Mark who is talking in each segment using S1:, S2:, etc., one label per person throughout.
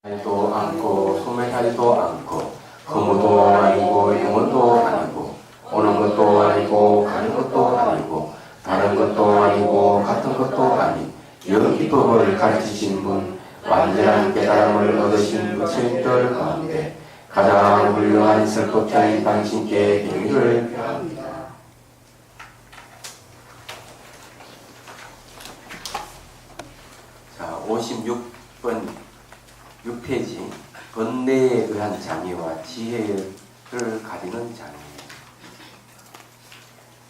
S1: 하지도 않고 소멸하지도 않고 허무도 아니고 영원도 아니고 오는 것도 아니고 가는 것도 아니고 다른 것도 아니고 같은 것도 아닌 영기법을 가르치신 분, 완전한 깨달음을 얻으신 부처님들 가운데 가장 훌륭한 설법자인 당신께 경의를 표합니다. 자, 56번 6페이지 번뇌에 의한 장애와 지혜를 가리는 장애.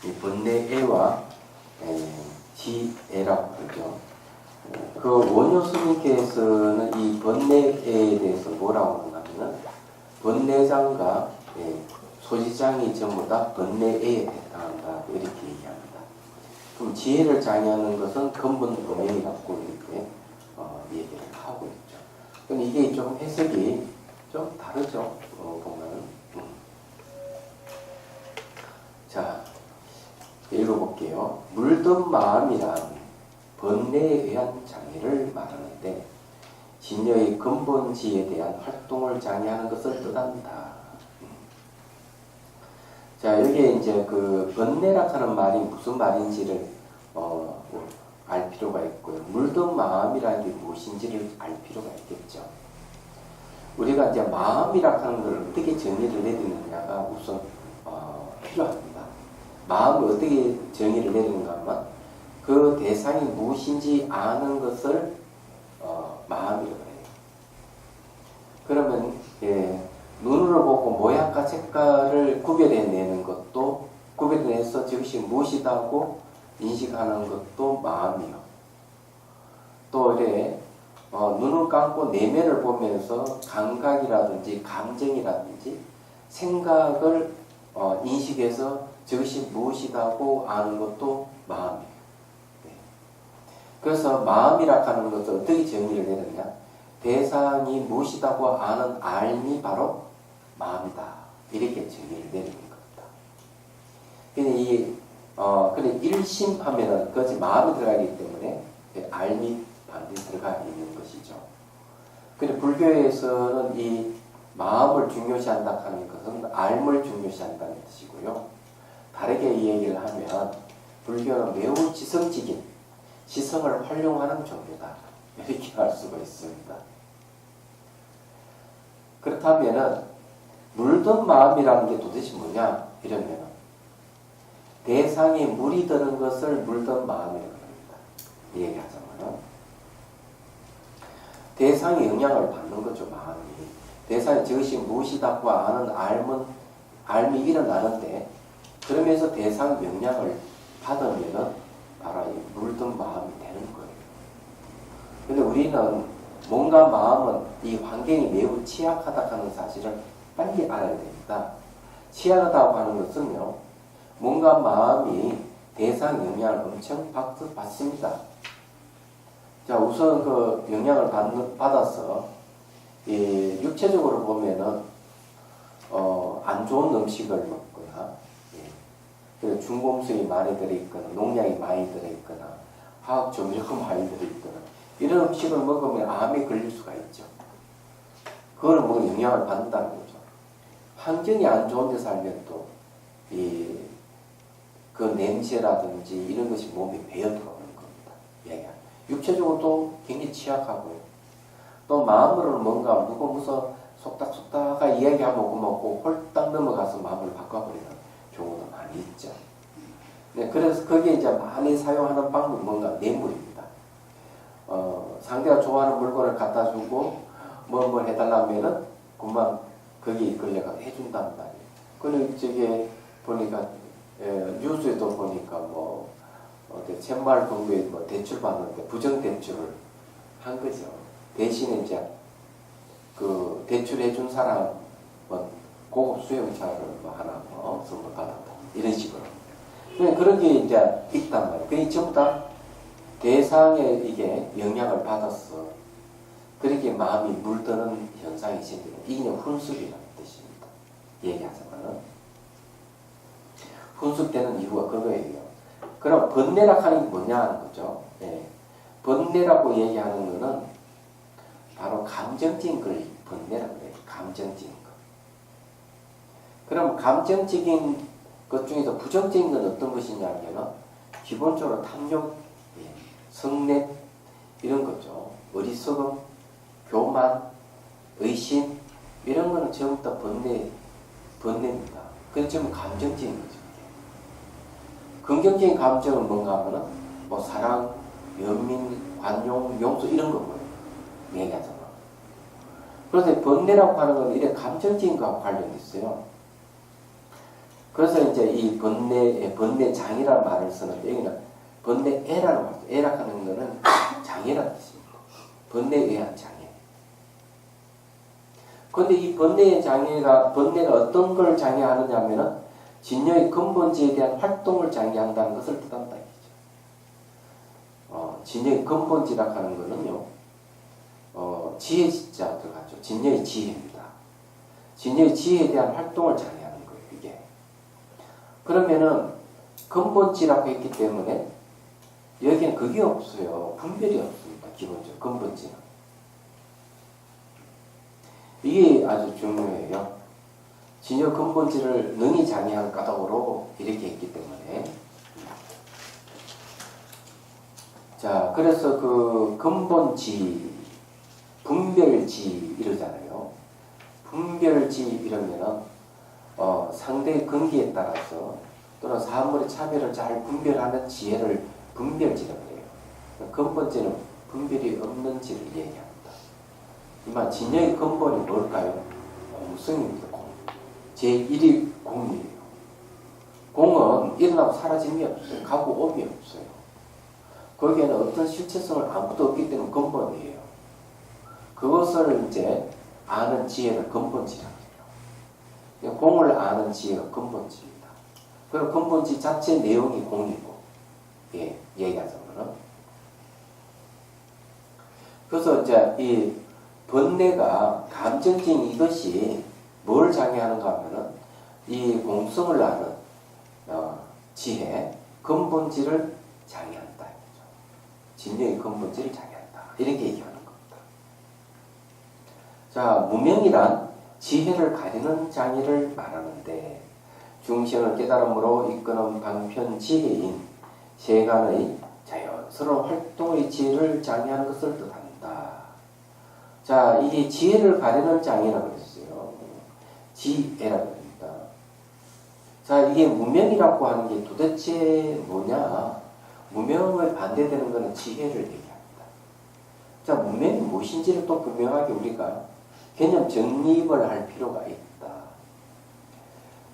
S1: 이 번뇌애와 지혜라고 그러죠. 그 원효 스님께서는 이 번뇌애에 대해서 뭐라고 하냐면 번뇌장과 소지장이 전부 다 번뇌애에 해당한다 이렇게 얘기합니다. 그럼 지혜를 장애하는 것은 근본 음행이라고 이렇게 얘기를 하고 있죠. 근데 이게 좀 해석이 좀 다르죠. 보면. 자, 읽어볼게요. 물든 마음이란 번뇌에 의한 장애를 말하는데 진여의 근본지에 대한 활동을 장애하는 것을 뜻한다. 자, 여기에 이제 그 번뇌라 하는 말이 무슨 말인지를 알 필요가 있고요. 물든 마음이라는 게 무엇인지를 알 필요가 있겠죠. 우리가 이제 마음이라 하는 걸 어떻게 정의를 내리느냐가 우선 필요합니다. 마음을 어떻게 정의를 내리는가 하면 그 대상이 무엇인지 아는 것을 마음이라고 해요. 그러면 눈으로 보고 모양과 색깔을 구별해내는 것도 구별해내서 저것이 무엇이다고 인식하는 것도 마음이요. 또 이래 눈을 감고 내면을 보면서 감각이라든지 감정이라든지 생각을 인식해서 저것이 무엇이다고 아는 것도 마음이에요. 그래서 마음이라 하는 것을 어떻게 정의를 내느냐? 대상이 무엇이다고 아는 알미 바로 마음이다. 이렇게 정의를 내리는 겁니다. 근데 일심하면은 그것이 마음이 들어가기 때문에 알미 반드시 들어가 있는 것이죠. 근데 불교에서는 이 마음을 중요시한다 하는 것은 알을 중요시한다는 뜻이고요. 다르게 이 얘기를 하면 불교는 매우 지성적인 지성을 활용하는 종교다. 이렇게 할 수가 있습니다. 그렇다면은 물든 마음이라는 게 도대체 뭐냐? 이러면 대상에 물이 드는 것을 물든 마음이라고 합니다. 얘기하자면 대상이 영향을 받는 거죠. 마음이. 대상이 저것이 무엇이다고 아는 알미 일어나는데 그러면서 대상 영향을 받으면은 바로 이 물든 마음이 되는 거예요. 근데 우리는 뭔가 마음은 이 환경이 매우 취약하다 하는 사실을 빨리 알아야 됩니다. 취약하다고 하는 것은요, 뭔가 마음이 대상 영향을 엄청 받습니다. 자, 우선 그 영향을 받아서 육체적으로 보면은 안 좋은 음식을 먹거나 중금속이 많이 들어있거나 농약이 많이 들어있거나 화학 조미료가 많이 들어있거나 이런 음식을 먹으면 암에 걸릴 수가 있죠. 그걸 뭐 영향을 받는다는 거죠. 환경이 안 좋은 데 살면 또 그 냄새라든지 이런 것이 몸에 배어 들어오는 겁니다. 육체적으로도 굉장히 취약하고요. 또 마음으로는 뭔가 무거워서 속닥속닥 이야기하고 먹고 홀딱 넘어가서 마음을 바꿔버리는 경우도 많이 있죠. 네, 그래서 거기에 이제 많이 사용하는 방법이 뭔가 뇌물입니다. 상대가 좋아하는 물건을 갖다 주고 뭘 해달라면은 금방 거기 걸려가 해준단 말이에요. 그리고 저게 보니까 뉴스에도 보니까 쳇말 정도에 대출 받는데 부정 대출을 한 거죠. 대신에 이제 그 대출해준 사람 고급 수용차를 하나 선물 받았다. 이런 식으로. 그런 게 이제 있단 말이에요. 그게 전부 다 대상에 이게 영향을 받았어. 그렇게 마음이 물드는 현상이 생기는 이게 훈숙이라는 뜻입니다. 얘기하자면 훈숙되는 이유가 그거예요. 그럼 번뇌라 하는 게 뭐냐 하는 거죠. 번뇌라고 얘기하는 거는 바로 감정적인 걸 번뇌라고 그래요. 감정적인 거. 그럼 감정적인 것 중에서 부정적인 건 어떤 것이냐면은 기본적으로 탐욕, 성냄 이런 거죠. 어리석음, 교만, 의심 이런 거는 전부 다 번뇌입니다. 그건 전부 감정적인 거죠. 긍정적인 감정은 뭔가 하면은 뭐 사랑, 연민, 관용, 용서 이런 거고요. 얘기하잖아. 그래서 번뇌라고 하는 건 이래 감정적인 거하고 관련이 있어요. 그래서 이제 이 번뇌 장이라는 말을 쓰는데 여기는 번뇌애라는 말이죠. 애라고 하는 거는 장애라는 뜻입니다. 번뇌에 의한 장애. 그런데 이 번뇌가 어떤 걸 장애하느냐 하면은 진여의 근본지에 대한 활동을 장애한다는 것을 뜻한다. 진여의 근본지라고 하는 거는요, 지혜 진짜 들어가죠. 진여의 지혜입니다. 진여의 지혜에 대한 활동을 장애하는 거예요, 이게. 그러면은, 근본지라고 했기 때문에, 여기는 그게 없어요. 분별이 없습니다. 기본적으로, 근본지는. 이게 아주 중요해요. 진여 근본지를 능히 장애한 까닭으로 이렇게 했기 때문에. 자, 그래서 그 근본지, 분별지 이러잖아요. 분별지 이러면은 상대의 근기에 따라서 또는 사물의 차별을 잘 분별하는 지혜를 분별지라고 해요. 근본지는 분별이 없는 지를 얘기합니다. 이만 진여의 근본이 뭘까요? 공성입니다. 공. 제1위 공이에요. 공은 일어나고 사라짐이 없어요. 가고 오미 없어요. 거기에는 어떤 실체성을 아무것도 없기 때문에 근본이에요. 그것을 이제 아는 지혜를 근본지라고 해요. 공을 아는 지혜가 근본지입니다. 그리고 근본지 자체 내용이 공이고, 예, 얘기하자면은. 그래서 이제 이 번뇌가 감정적인 이것이 뭘 장애하는가 하면은 이 공성을 아는 지혜, 근본지를 장애한다. 진여의 근본지를 장애한다. 이렇게 얘기하는 겁니다. 자, 무명이란 지혜를 가리는 장애를 말하는데 중생을 깨달음으로 이끄는 방편 지혜인 세간의 자연스러운 활동의 지혜를 장애하는 것을 뜻한다. 자, 이게 지혜를 가리는 장애라고 했어요. 지혜라고 합니다. 자, 이게 무명이라고 하는 게 도대체 뭐냐? 무명을 반대되는 것은 지혜를 얘기합니다. 자, 무명이 무엇인지를 또 분명하게 우리가 개념 정립을 할 필요가 있다.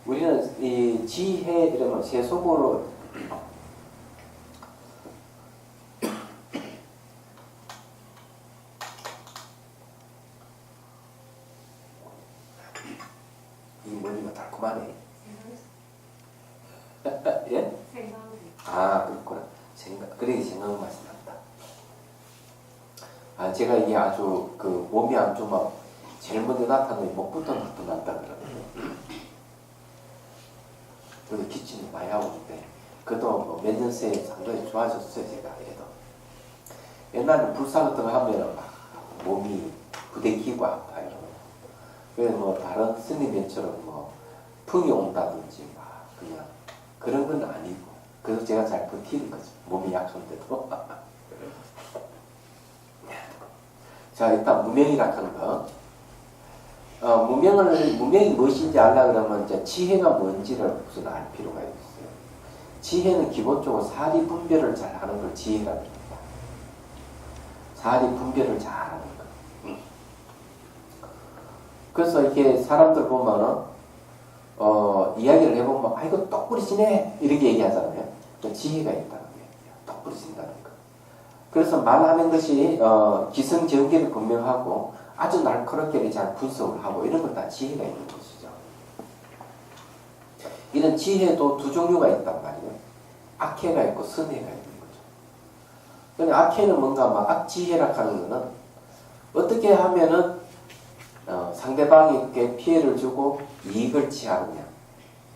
S1: 우리는 이 지혜 이러면 세속어로 이 머리가 달콤하네. 예? 아, 그렇구나. 그래 생각 맛이 난다. 아, 제가 이게 아주 그 몸이 안 좋으면 제일 먼저 나타나는 목부터 나타난다 그러거든요. 그래서 기침을 많이 하고 있는데, 그래도 뭐 몇 년 새에 상당히 좋아졌어요, 제가. 그래도. 옛날에 불사 같은 거 하면 막 몸이 부대끼고 아파요. 그래서 뭐 다른 스님들처럼 뭐 풍이 온다든지 막 그냥 그런 건 아니고. 그래서 제가 잘 버티는 거죠. 몸이 약한데도. 자, 일단 무명이라고 하는 거. 무명이 무엇인지 알라 그러면 이제 지혜가 뭔지를 우선 알 필요가 있어요. 지혜는 기본적으로 사리 분별을 잘 하는 걸 지혜라 합니다. 사리 분별을 잘 하는 거. 그래서 이렇게 사람들 보면은, 이야기를 해보면, 아이고, 똑부리시네! 이렇게 얘기하잖아요. 지혜가 있다는 거예요. 똑부리신다는 거. 그래서 말하는 것이, 기승전결이 분명하고, 아주 날카롭게 잘 분석을 하고, 이런 건 다 지혜가 있는 것이죠. 이런 지혜도 두 종류가 있단 말이에요. 악혜가 있고, 선혜가 있는 거죠. 근데 악혜는 뭔가 막 악지혜라 하는 거는, 어떻게 하면은, 상대방에게 피해를 주고 이익을 취하느냐.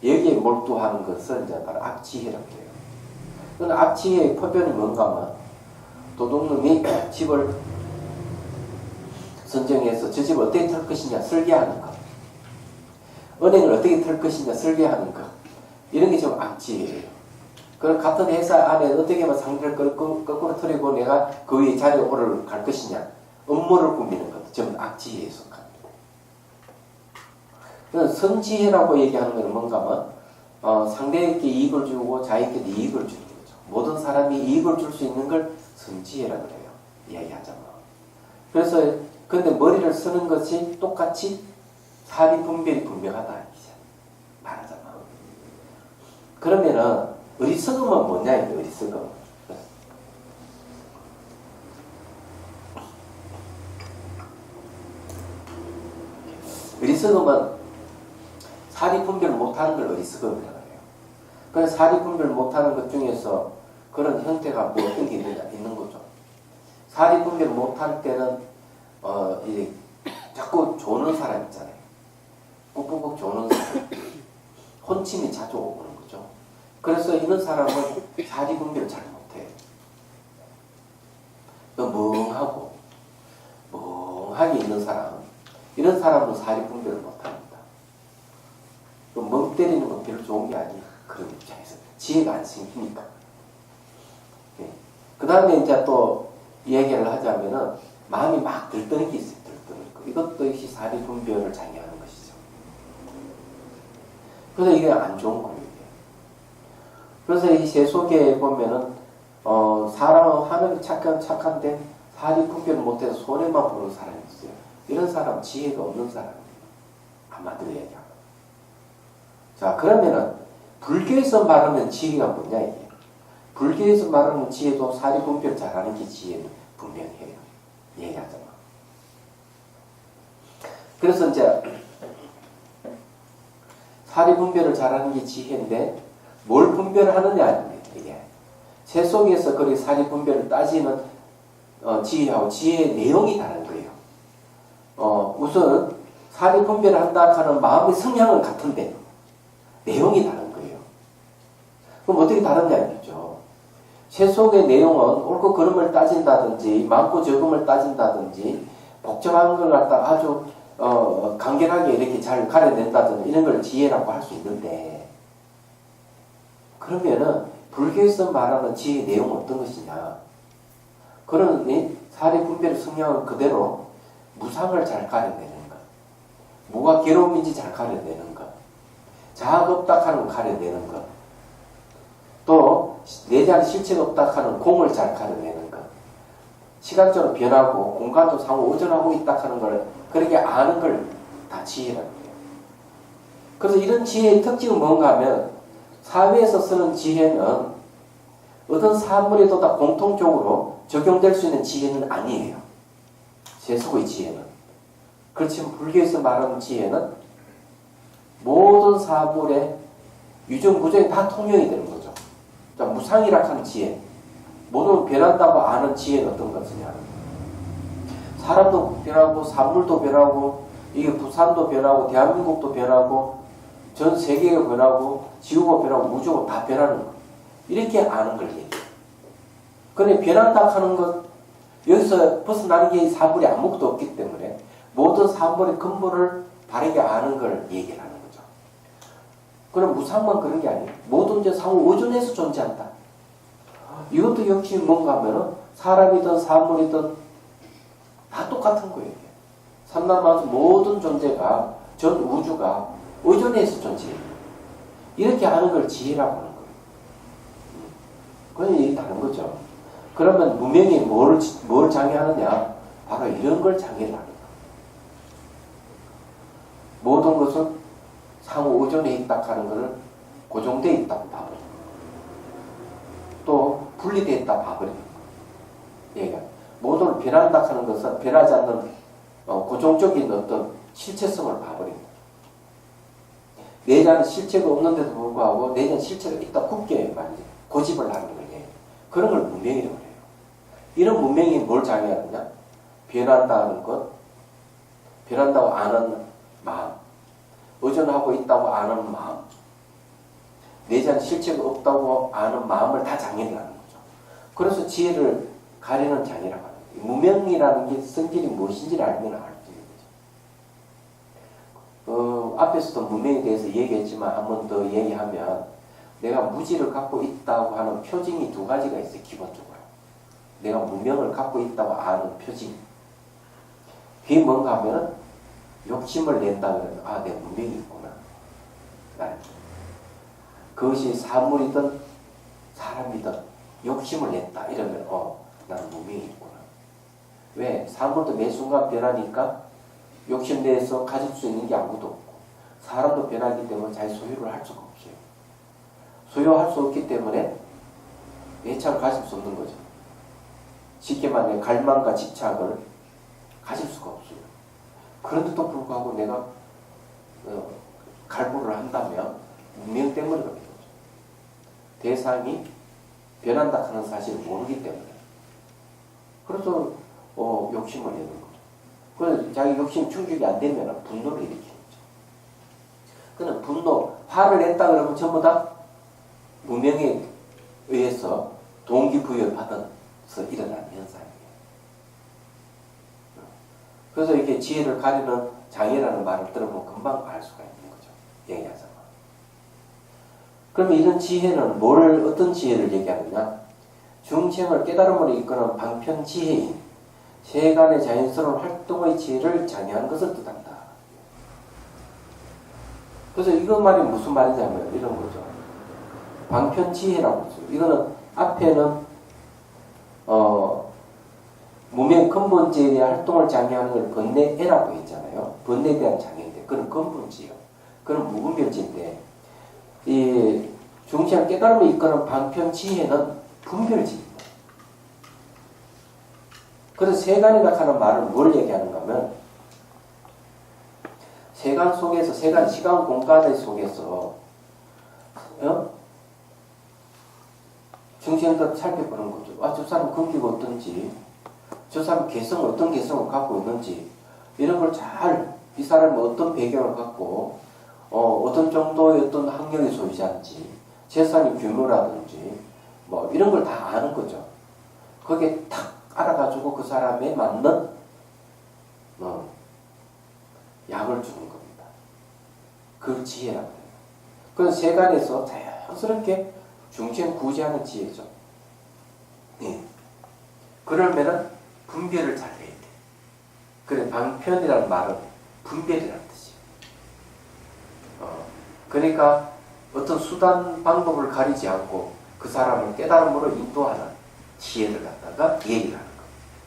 S1: 여기에 몰두하는 것을 이제 바로 악지혜라고 해요. 그런데 악지혜의 표변이 뭔가 하면 도둑놈이 집을 선정해서 저 집 어떻게 털 것이냐 설계하는 거. 은행을 어떻게 털 것이냐 설계하는 거. 이런 게 좀 악지예요. 그럼 같은 회사 안에 어떻게 하면 상대를 거꾸로 털이고 내가 그 위에 자리에 오를 것이냐. 음모를 꾸미는 것도 전부 악지에 속합니다. 선지혜라고 얘기하는 것은 뭔가 하면 상대에게 이익을 주고 자기에게도 이익을 주는 거죠. 모든 사람이 이익을 줄 수 있는 걸 선지혜라고 그래요. 이야기하자면. 그래서 근데 머리를 쓰는 것이 똑같이 사리 분별이 분명하다. 말하자면. 그러면은 어리석음은 뭐냐 이게 어리석음. 어리석음은 사리 분별을 못하는 걸 어리석음이라고 해요. 그래서 사리 분별을 못하는 것 중에서 그런 형태가 뭐 어떤 게 있는 거죠. 사리 분별을 못할 때는 이제 자꾸 조는 사람 있잖아요. 꾹꾹꾹 조는 사람. 혼침이 자주 오는 거죠. 그래서 이런 사람은 사리 분별을 잘 못해요. 멍하게 있는 사람. 이런 사람은 사리 분별을 못합니다. 멍 때리는 건 별로 좋은 게 아니에요. 그런 입장에서. 지혜가 안 생기니까. 네. 그 다음에 이제 또 얘기를 하자면은 마음이 막 들뜨는 게 있어요. 들뜨는 거. 이것도 역시 사리 분별을 장애하는 것이죠. 그래서 이게 안 좋은 거예요. 그래서 이 세속에 보면은 사람은 하는 착한데 사리 분별을 못해서 손해만 보는 사람이 있어요. 이런 사람 지혜가 없는 사람이에요. 한마디로 얘기하면. 자, 그러면은 불교에서 말하는 지혜가 뭐냐 이게. 불교에서 말하는 지혜도 사리 분별 잘하는 게 지혜는 분명해요. 얘기하자면. 그래서 이제 사리 분별을 잘하는 게 지혜인데 뭘 분별하느냐 아닙니까 이게. 세 속에서 그렇게 사리 분별을 따지는 지혜하고 지혜의 내용이 다른 거예요. 우선 사리 분별을 한다 하는 마음의 성향은 같은데 내용이 다른 거예요. 그럼 어떻게 다르냐 이거죠. 세속의 내용은 옳고 그름을 따진다든지 많고 적음을 따진다든지 복잡한 걸 갖다 아주 간결하게 이렇게 잘 가려낸다든지 이런 걸 지혜라고 할 수 있는데 그러면은 불교에서 말하는 지혜의 내용은 어떤 것이냐. 그러니 사리 분별 성향은 그대로 무상을 잘 가려내는 것. 뭐가 괴로움인지 잘 가려내는 것. 자아가 없다 하는 걸 가려내는 것. 또 내장 실체가 없다 하는 공을 잘 가려내는 것. 시간적으로 변하고 공간도 상호 오전하고 있다 하는 걸 그렇게 아는 걸 다 지혜라고 해요. 그래서 이런 지혜의 특징은 뭔가 하면 사회에서 쓰는 지혜는 어떤 사물에도 다 공통적으로 적용될 수 있는 지혜는 아니에요. 세속의 지혜는. 그렇지만 불교에서 말하는 지혜는 모든 사물의 유전구조에 다 통용이 되는 거죠. 자, 무상이라 하는 지혜. 모든 변한다고 아는 지혜는 어떤 것이냐. 사람도 변하고 사물도 변하고 이게 부산도 변하고 대한민국도 변하고 전 세계가 변하고 지구가 변하고 우주가 다 변하는 것. 이렇게 아는 걸 얘기해요. 그런데 변한다 하는 것 여기서 벗어나는 게 사물이 아무것도 없기 때문에 모든 사물의 근본을 바르게 아는 걸 얘기를 하는 거죠. 그럼 무상만 그런 게 아니에요. 모든 게 상호 의존해서 존재한다. 이것도 역시 뭔가 하면은 사람이든 사물이든 다 똑같은 거예요. 삼라만수 모든 존재가 전 우주가 의존해서 존재해요. 이렇게 하는 걸 지혜라고 하는 거예요. 그건 일이 다른 거죠. 그러면 무명이 뭘 장애하느냐? 바로 이런 걸 장애를 하는 거예요. 모든 것은 상호 의존해 있다 하는 것을 고정되어 있다고 봐버려요. 또 분리되어 있다 봐버려요. 얘가 모든 변한다 하는 것은 변하지 않는 고정적인 어떤 실체성을 봐버립니다. 내자는 실체가 없는데도 불구하고 내자는 실체가 있다 굳게 말이죠. 고집을 하는 거예요. 그런 걸 문명이라고 해요. 이런 문명이 뭘 장애하느냐? 변한다는 것, 변한다고 아는 마음, 의존하고 있다고 아는 마음, 내자는 실체가 없다고 아는 마음을 다 장애를 하는 거죠. 그래서 지혜를 가리는 장애라고 하는 거예요. 무명이라는 게 성질이 무엇인지를 알면 알 수 있는 거죠. 앞에서도 무명에 대해서 얘기했지만 한 번 더 얘기하면 내가 무지를 갖고 있다고 하는 표징이 두 가지가 있어요. 기본적으로. 내가 무명을 갖고 있다고 아는 표징. 그게 뭔가 하면 욕심을 낸다면 아, 내 무명이 있구나. 그것이 사물이든 사람이든 욕심을 냈다. 이러면 나는 무명이 있구나. 왜? 사물도 매 순간 변하니까 욕심내서 가질 수 있는 게 아무도 없고 사람도 변하기 때문에 자기 소유를 할 수가 없어요. 소유할 수 없기 때문에 애착을 가질 수 없는 거죠. 쉽게 말해 갈망과 집착을 가질 수가 없어요. 그런데도 불구하고 내가 갈구를 한다면 무명 때문에 그렇게 되죠. 대상이 변한다 하는 사실을 모르기 때문에. 그래서 욕심을 내는 거죠. 그래서 자기 욕심 충족이 안 되면 분노를 일으키는 거죠. 그는 분노, 화를 냈다 그러면 전부 다 무명에 의해서 동기부여를 받아서 일어나는 현상이에요. 그래서 이렇게 지혜를 가리는 장애라는 말을 들으면 금방 알 수가 있는 거죠. 얘기하자면. 그러면 이런 지혜는 어떤 지혜를 얘기하느냐? 중생을 깨달음으로 이끄는 방편 지혜인 세간의 자연스러운 활동의 지혜를 장애한 것을 뜻한다. 그래서 이거 말이 무슨 말이냐면 이런 거죠. 방편 지혜라고 했어요. 이거는 앞에는 무명 근본지혜의 활동을 장애하는 걸 번뇌애라고 했잖아요. 번뇌에 대한 장애인데 그건 근본지예요. 그건 무분별지인데 이 중시한 깨달음을 이끄는 방편지혜는 분별지입니다. 그래서 세간이라 하는 말은 뭘 얘기하는가 하면 세간 속에서 세간 시간 공간의 속에서 중시한테 살펴보는 거죠. 저 사람 금기가 어떤지 저 사람 어떤 개성을 갖고 있는지 이런 걸 이 사람이 어떤 배경을 갖고 어떤 정도의 어떤 학력의 소유자인지 재산의 규모라든지 뭐 이런 걸 다 아는 거죠. 거기에 탁 알아가지고 그 사람에 맞는 약을 주는 겁니다. 그 지혜라고 해요. 그건 세간에서 자연스럽게 중생 구제하는 지혜죠. 네. 그러면은 분별을 잘 해야 돼. 그래 방편이라는 말은 분별이라는 뜻이에요. 그러니까 어떤 수단 방법을 가리지 않고 그 사람을 깨달음으로 인도하는 지혜를 갖다가 얘기를 하는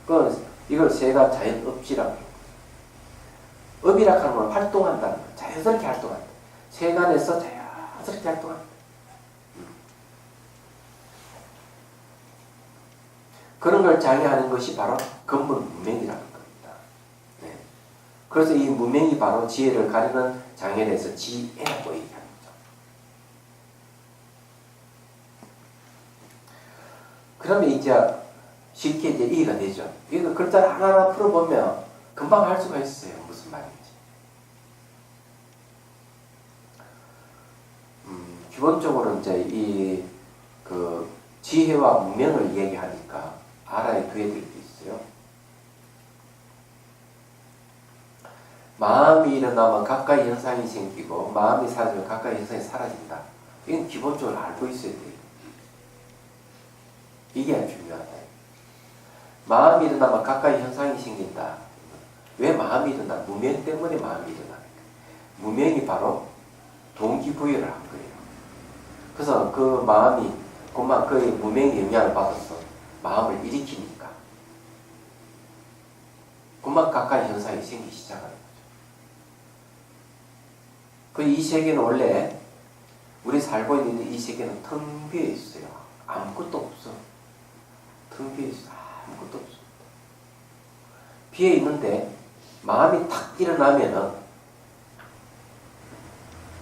S1: 거. 이걸 세가 자연업지라고 해요. 업이라 하는 건 활동한다는 거예요. 자연스럽게 활동한다. 세간에서 자연스럽게 활동한다. 그런 걸 장애하는 것이 바로 근본 무명이라는 겁니다. 네. 그래서 이 무명이 바로 지혜를 가리는 장애에 대해서 지혜라고 얘기하는 거죠. 그러면 이제 쉽게 이해가 되죠. 이거 글자를 하나하나 풀어보면 금방 알 수가 있어요. 무슨 말인지. 기본적으로 이제 그 지혜와 무명을 얘기하니까 알아야 될 게 있어요. 마음이 일어나면 가까이 현상이 생기고 마음이 사라지면 가까이 현상이 사라진다. 이건 기본적으로 알고 있어야 돼요. 이게 아주 중요하다. 마음이 일어나면 가까이 현상이 생긴다. 왜 마음이 일어나? 무명 때문에 마음이 일어나는 거예요. 무명이 바로 동기부여를 한 거예요. 그래서 그 마음이 그만 그 무명의 영향을 받아서 마음을 일으키니까 그만 가까이 현상이 생기기 시작하는 거죠. 이 세계는 원래 우리 살고 있는 이 세계는 텅 비어 있어요. 아무것도 없어. 텅 비어 있어. 아무것도 없어. 비어 있는데 마음이 탁 일어나면은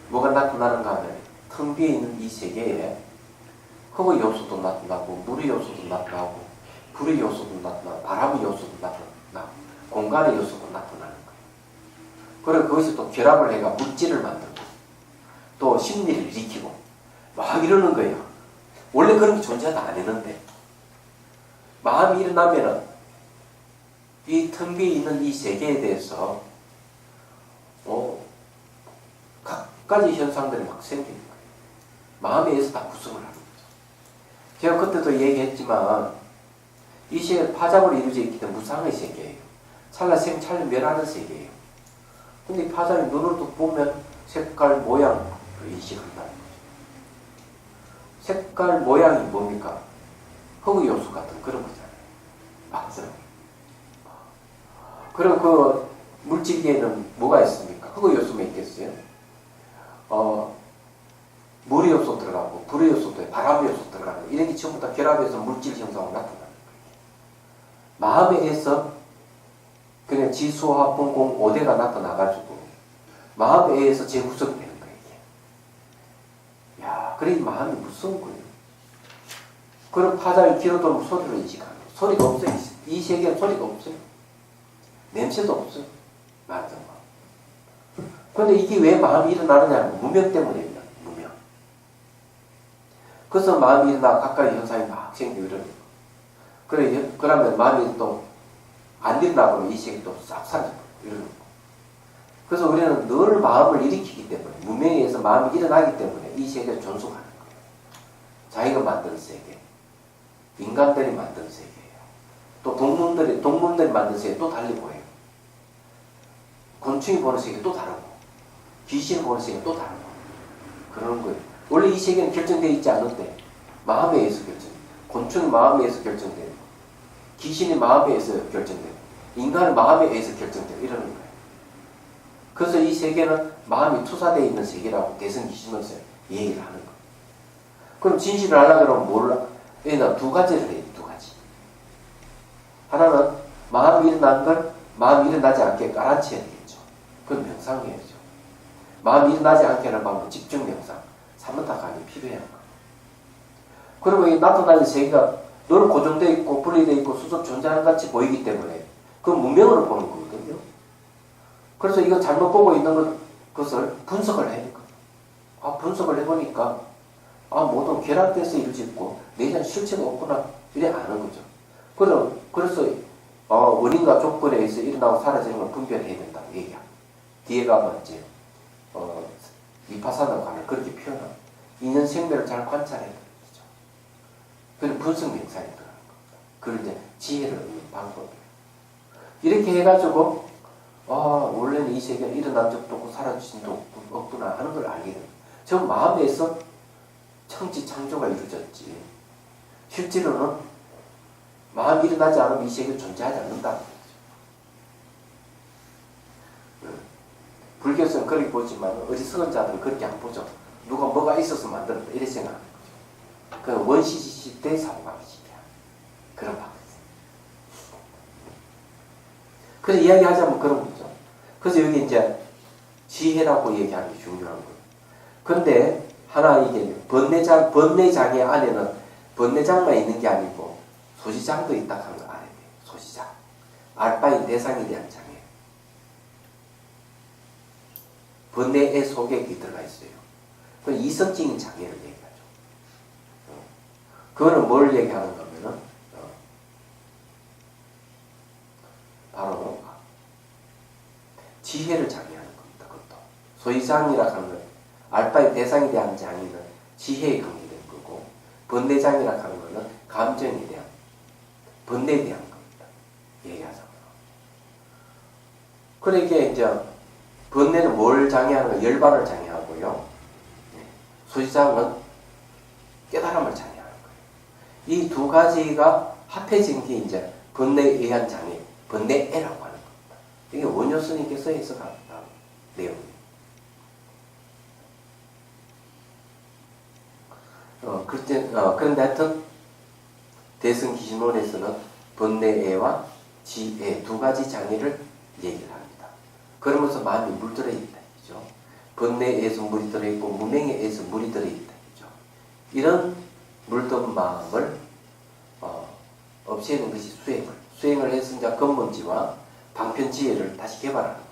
S1: 뭐가 나타나는가 하면 텅 비어 있는 이 세계에 흙의 요소도 나타나고 물의 요소도 나타나고 불의 요소도 나타나고 바람의 요소도 나타나고 공간의 요소도 나타나는 거예요. 그리고 거기서 또 결합을 해가 물질을 만들고 또 심리를 일으키고 막 이러는 거예요. 원래 그런 게 존재하다 안 했는데 마음이 일어나면은 이 텅 비어 있는 이 세계에 대해서 각가지 현상들이 막 생기는 거예요. 마음에 의해서 다 구성을 하는 거죠. 제가 그때도 얘기했지만 이 세계는 파장으로 이루어져 있기 때문에 무상의 세계예요. 찰나생찰나 멸하는 세계예요. 근데 이 파장이 눈으로 보면 색깔, 모양을 인식한다는 거죠. 색깔, 모양이 뭡니까? 허구 요소 같은 그런 거잖아요. 맞아요. 그럼 그 물질계에는 뭐가 있습니까? 허구 요소가 있겠어요? 물의 요소 들어가고, 불의 요소도 바람 요소 들어가고, 이런 게 전부 다 결합해서 물질 형성을 나타나는 거예요. 마음에 의해서 그냥 지수화, 분공, 5대가 나타나가지고, 마음에 의해서 재구성되는 거예요, 이게. 야, 그래, 이 마음이 무서운 거예요. 그런 파장이 길어도는 소리로 인식하는 거예요. 소리가 없어요. 이 세계는 소리가 없어요. 냄새도 없어요. 말하자면. 그런데 이게 왜 마음이 일어나느냐면 무명 때문입니다. 무명. 그래서 마음이 일어나 가까이 현상이 막 생기고 이러는 거예요. 그러면 마음이 또 안 일어나고 이 세계 또 싹 사라져버리고 이러는 거예요. 그래서 우리는 늘 마음을 일으키기 때문에, 무명에 의해서 마음이 일어나기 때문에 이 세계를 존속하는 거예요. 자기가 만든 세계, 인간들이 만든 세계예요. 또 동물들이 만든 세계 또 달리 보여요. 곤충이 보는 세계 또 다르고, 귀신이 보는 세계 또 다르고, 그러는 거예요. 원래 이 세계는 결정되어 있지 않은데, 마음에 의해서 곤충이 마음에 의해서 결정되고, 귀신이 마음에 의해서 결정되고, 인간의 마음에 의해서 결정되고, 이러는 거예요. 그래서 이 세계는 마음이 투사되어 있는 세계라고 대승기시면서 얘기를 하는 거예요. 그럼 진실을 하려면 뭘, 얘는 두 가지를 해요, 두 가지. 하나는 마음이 일어난 걸 마음이 일어나지 않게 깔아치워야 되겠죠. 그건 명상해야죠. 마음이 일어나지 않게 하는 방법은 집중 명상, 사무타관이 필요해요. 그러면 이 나타나는 세계가 늘 고정되어 있고 분리되어 있고 수속 존재하는 같이 보이기 때문에 그건 문명으로 보는 거거든요. 그래서 이거 잘못 보고 있는 것을 분석을 해야 돼요. 분석을 해보니까 모든 결합돼서 이루어졌고 내장 실체가 없구나 이래 아는 거죠. 그래서 원인과 조건에 의해서 일어나고 사라지는 걸 분별해야 된다고 얘기합니다. 뒤에 가면 이제 비파사나 관을 그렇게 표현합니다. 인연 생멸을 잘 관찰해야 되는 거죠. 그리고 분석 명상이 들어가는 겁니다. 그걸 이제 지혜를 얻는 방법이에요. 이렇게 해가지고 원래는 이 세계는 일어난 적도 없고 사라진 적도 없구나 하는 걸 알게 됩니다. 저 마음에서 청지 창조가 이루어졌지. 실제로는 마음이 일어나지 않으면 이 세계는 존재하지 않는다는 거죠. 불교에서는 그렇게 보지만 어리석은 자들은 그렇게 안 보죠. 누가 뭐가 있어서 만들었다 이렇게 생각하는 거죠. 그건 원시시대 사고방식이야. 그런 방식. 그래서 이야기하자면 그런 거죠. 그래서 여기 이제 지혜라고 얘기하는 게 중요한 거예요. 근데 하나 이게 번뇌장애 안에는 번뇌장만 있는 게 아니고 소지장도 있다 하는 거 알아야 돼요. 소지장. 알바인 대상에 대한 장애. 번뇌의 속에 들어가 있어요. 그건 이성적인 장애를 얘기하죠. 그거는 뭘 얘기하는 거면은 바로 지혜를 장애하는 겁니다. 그것도. 소지장이라 하는 건 알바의 대상에 대한 장애는 지혜에 관계된 거고 번뇌장애라 하는 거는 감정에 대한 번뇌에 대한 겁니다. 얘기하자면. 그러니까 이제 번뇌는 뭘 장애하는 거? 열반을 장애하고요. 소지장은 깨달음을 장애하는 거예요. 이 두 가지가 합해진 게 이제 번뇌에 의한 장애, 번뇌애라고 하는 겁니다. 이게 원효 스님께서 해석한 내용입니다. 그런데 하여튼 대승기신론에서는 번뇌애와 지애 두 가지 장애를 얘기를 합니다. 그러면서 마음이 물들어 있다. 그죠? 번뇌에서 물이 들어있고 무명에 의해서 물이 들어있다. 그죠? 이런 물든 마음을 없애는 것이 수행을 해서 이제 근본지와 방편지혜를 다시 개발하는 거죠.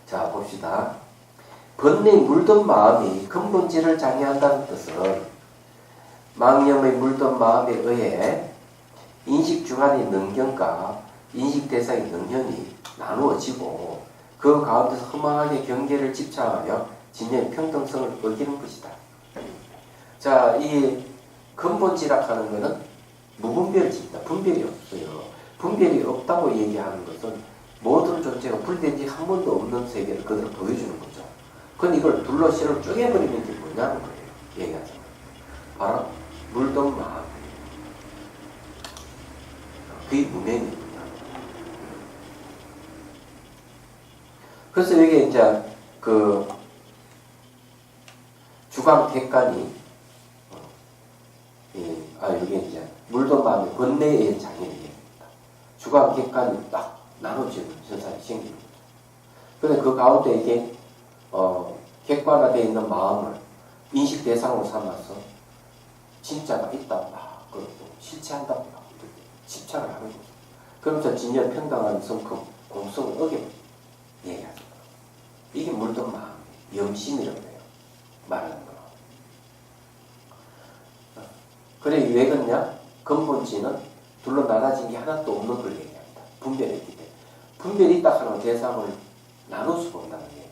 S1: 자, 봅시다. 번뇌에 물든 마음이 근본지를 장애한다는 뜻은 망념의 물든 마음에 의해 인식 주관의 능경과 인식 대상의 능형이 나누어지고 그 가운데서 허망하게 경계를 집착하며 진여의 평등성을 어기는 것이다. 자, 이 근본지락하는 것은 무분별지입니다. 분별이 없어요. 분별이 없다고 얘기하는 것은 모든 존재가 분리된 지 한 번도 없는 세계를 그대로 보여주는 거죠. 그건 이걸 둘로 실을 쪼개버리는 게 뭐냐는 거예요. 얘기하자면. 바로 물든 마음. 그게 무명입니다. 그래서 여기 이제 그 주관 객관이 여기 이제 물든 마음의 번뇌의 장애입니다. 주관 객관이 딱 나눠지는 현상이 생기는 거죠. 그런데 그 가운데 이게 객관화되어 있는 마음을 인식 대상으로 삼아서 진짜가 있다 그리고 실체한다 집착을 하는 거죠. 그러면서 진여 평등한 성품 공성을 어겨 얘기하죠. 이게 물든 마음 영심이라고 해요. 말하는 거. 그래 왜 그러냐? 근본지는 둘로 나눠진 게 하나도 없는 걸 얘기합니다. 분별이 있기 때문에. 분별이 있다 하는 대상을 나눌 수가 없다는 얘기입니다.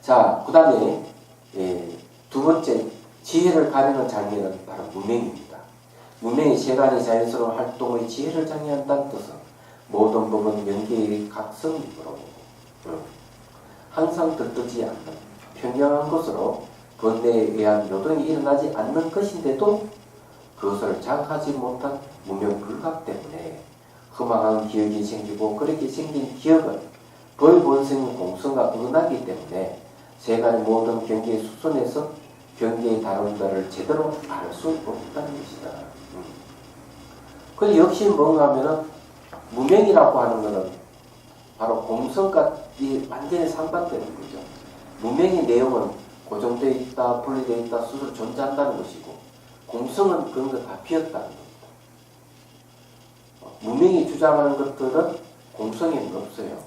S1: 자, 그 다음에 두 번째 지혜를 가리는 장애는 바로 무명입니다. 무명이 세간의 자연스러운 활동의 지혜를 장애한다는 뜻은 모든 법은 연계의 각성이므로 항상 들뜨지 않는 평등한 것으로 번뇌에 의한 요동이 일어나지 않는 것인데도 그것을 장악하지 못한 무명불각 때문에 허망한 기억이 생기고 그렇게 생긴 기억은 벌본성의 공성과 은하기 때문에 세간의 모든 경계의 수순에서 경계의 다른다를 제대로 알 수 없다는 것이다. 그 역시 뭔가 하면은 무명이라고 하는 것은 바로 공성과 완전히 상반되는 거죠. 무명의 내용은 고정되어 있다, 분리되어 있다, 스스로 존재한다는 것이고 공성은 그런 거 다 비었다는 겁니다. 무명이 주장하는 것들은 공성이 없어요.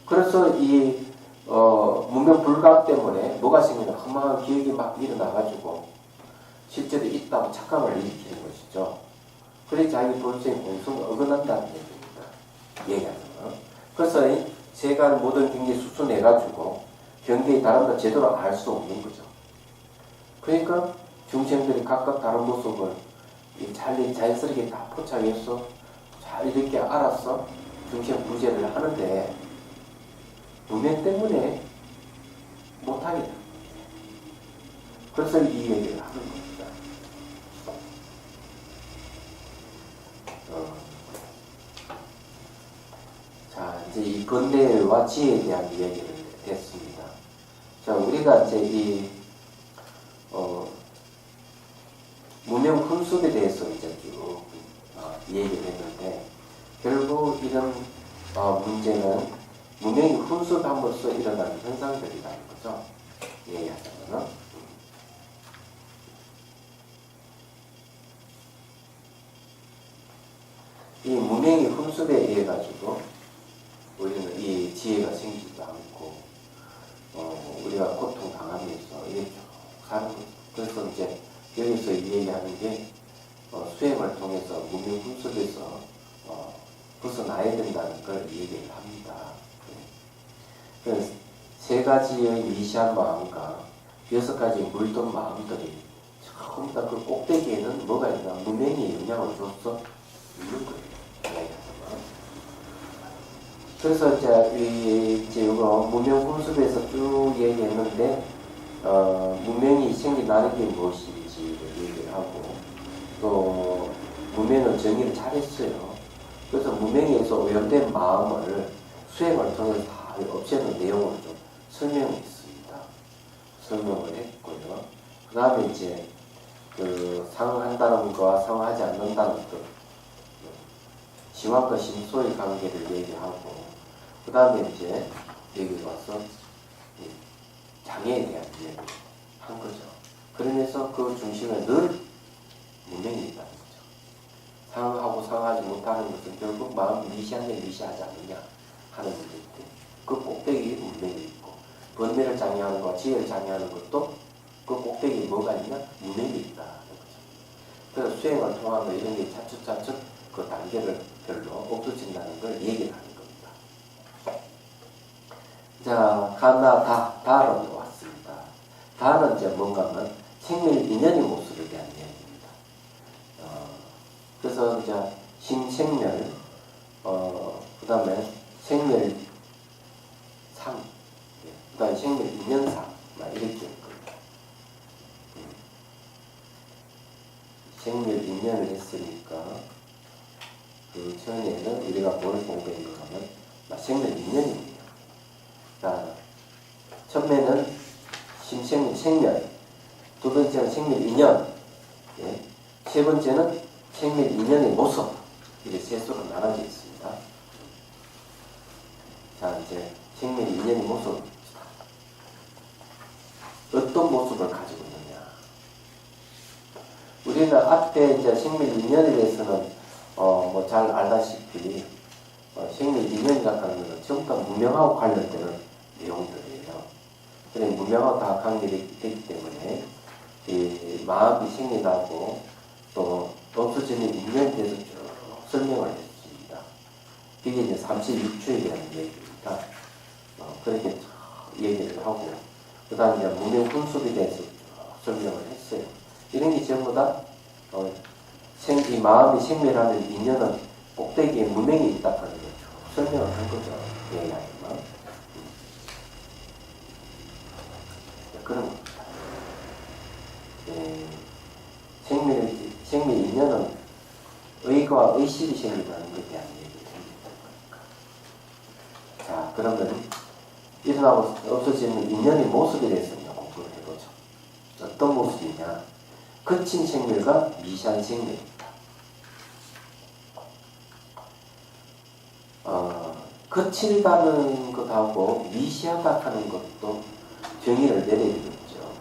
S1: 그래서 이 무명불각 때문에 뭐가 생기나 허망한 기억이 막 일어나가지고 실제로 있다고 착각을 일으키는 것이죠. 그래서 자기 본성의 공성을 어긋난다는 얘기입니다. 얘기하자면. 그래서 이 세간 모든 경계 수순해가지고 경계의 다른다 제대로 알 수 없는 거죠. 그러니까 중생들이 각각 다른 모습을 자연스럽게 다 포착해서 잘 이렇게 알아서 중생 부재를 하는데 무명 때문에 못하게 됩니다. 그래서 이 얘기를 하는 겁니다. 자, 이제 이 번뇌와 지혜에 대한 이야기를 했습니다. 자, 우리가 이제 이 무명 훈습에 대해서 이제 쭉 얘기를 했는데 결국 이런 문제는 무명이 훈습함으로써 일어나는 현상들이라는 거죠. 얘기하자면은 이 무명이 훈습에 의해 가지고 우리는 이 지혜가 생기지도 않고 우리가 고통 당하면서 이렇게 사는 거죠. 그래서 이제 여기서 얘기하는 게 수행을 통해서 무명 훈습에서 벗어나야 된다는 걸 얘기를 합니다. 그래서 세 가지의 미시한 마음과 6가지의 물든 마음들이 전부 다 그 꼭대기에는 뭐가 있나 무명이 영향을 줘서 있는 거예요. 그래서 이제 이거 무명 훈습에서 쭉 얘기했는데 무명이 생겨나는 게 무엇인지를 얘기를 하고 또 무명은 정의를 잘했어요. 그래서 무명에서 오염된 마음을 수행을 통해서 다 없애는 내용을 좀 설명했습니다. 설명을 했고요. 그 다음에 이제 그 상응한다는 것과 상응하지 않는다는 것, 심화과 심소의 관계를 얘기하고 그 다음에 이제 여기 와서 장애에 대한 이야기를 한 거죠. 그러면서 그 중심에 늘 무명이 있다는 거죠. 상하고 상하지 못하는 것은 결국 마음이 미시한데 미시하지 않느냐 하는 문제인데 그 꼭대기에 무명이 있고 번뇌를 장애하는 것과 지혜를 장애하는 것도 그 꼭대기 꼭대기에 뭐가 있냐? 무명이 있다. 그래서 수행을 통하면 이런 게 차츰차츰 그 단계를 별로 없어진다는 걸 얘기를 하는 겁니다. 자, 가나 다로 왔습니다. 다는 이제 뭔가 하면 생멸 인연의 모습에 대한 이야기입니다. 그래서 이제 심생멸, 그 다음에 생멸 상, 그 다음에 생멸 인연상, 이렇게 할 겁니다. 생멸 인연을 했으니까, 그 전에는 우리가 뭘 공부했는가 하면, 생멸 인연입니다. 자, 첫째는 심생멸, 생멸, 두 번째는 생멸 인연, 예. 세 번째는 생멸 인연의 모습, 이렇게 세 수로 나눠져 있습니다. 자, 이제 생멸 인연의 모습, 어떤 모습을 가지고 있느냐. 우리는 앞에 이제 생멸 인연에 대해서는 뭐 잘 알다시피 생멸 인연이라고 하는 것은 전부 다 무명하고 관련되는 내용들이에요. 그래 무명하고 다 관계되기 때문에 이 마음이 생겨나고 또 없어지는 인연에 대해서 쭉 설명을 했습니다. 이게 이제 36초에 대한 얘기입니다. 그렇게 얘기를 하고 그 다음에 이제 무명 분석에 대해서 설명을 했어요. 이런 게 전부 다 이 마음이 생멸하는 인연은 꼭대기에 무명이 있다고 하는 거죠. 설명을 한 거죠. AI만. 그런 겁니다. 생멸 인연은 의과 의식이 생긴다는 것에 대한 얘기를 합니다. 자, 그러면 일어나고 없어지는 인연의 모습에 대해서 공부를 해보죠. 어떤 모습이냐? 거친 생멸과 미시한 생멸입니다. 거칠다는 것하고 미시하다 하는 것도 정의를 내려야 되겠죠.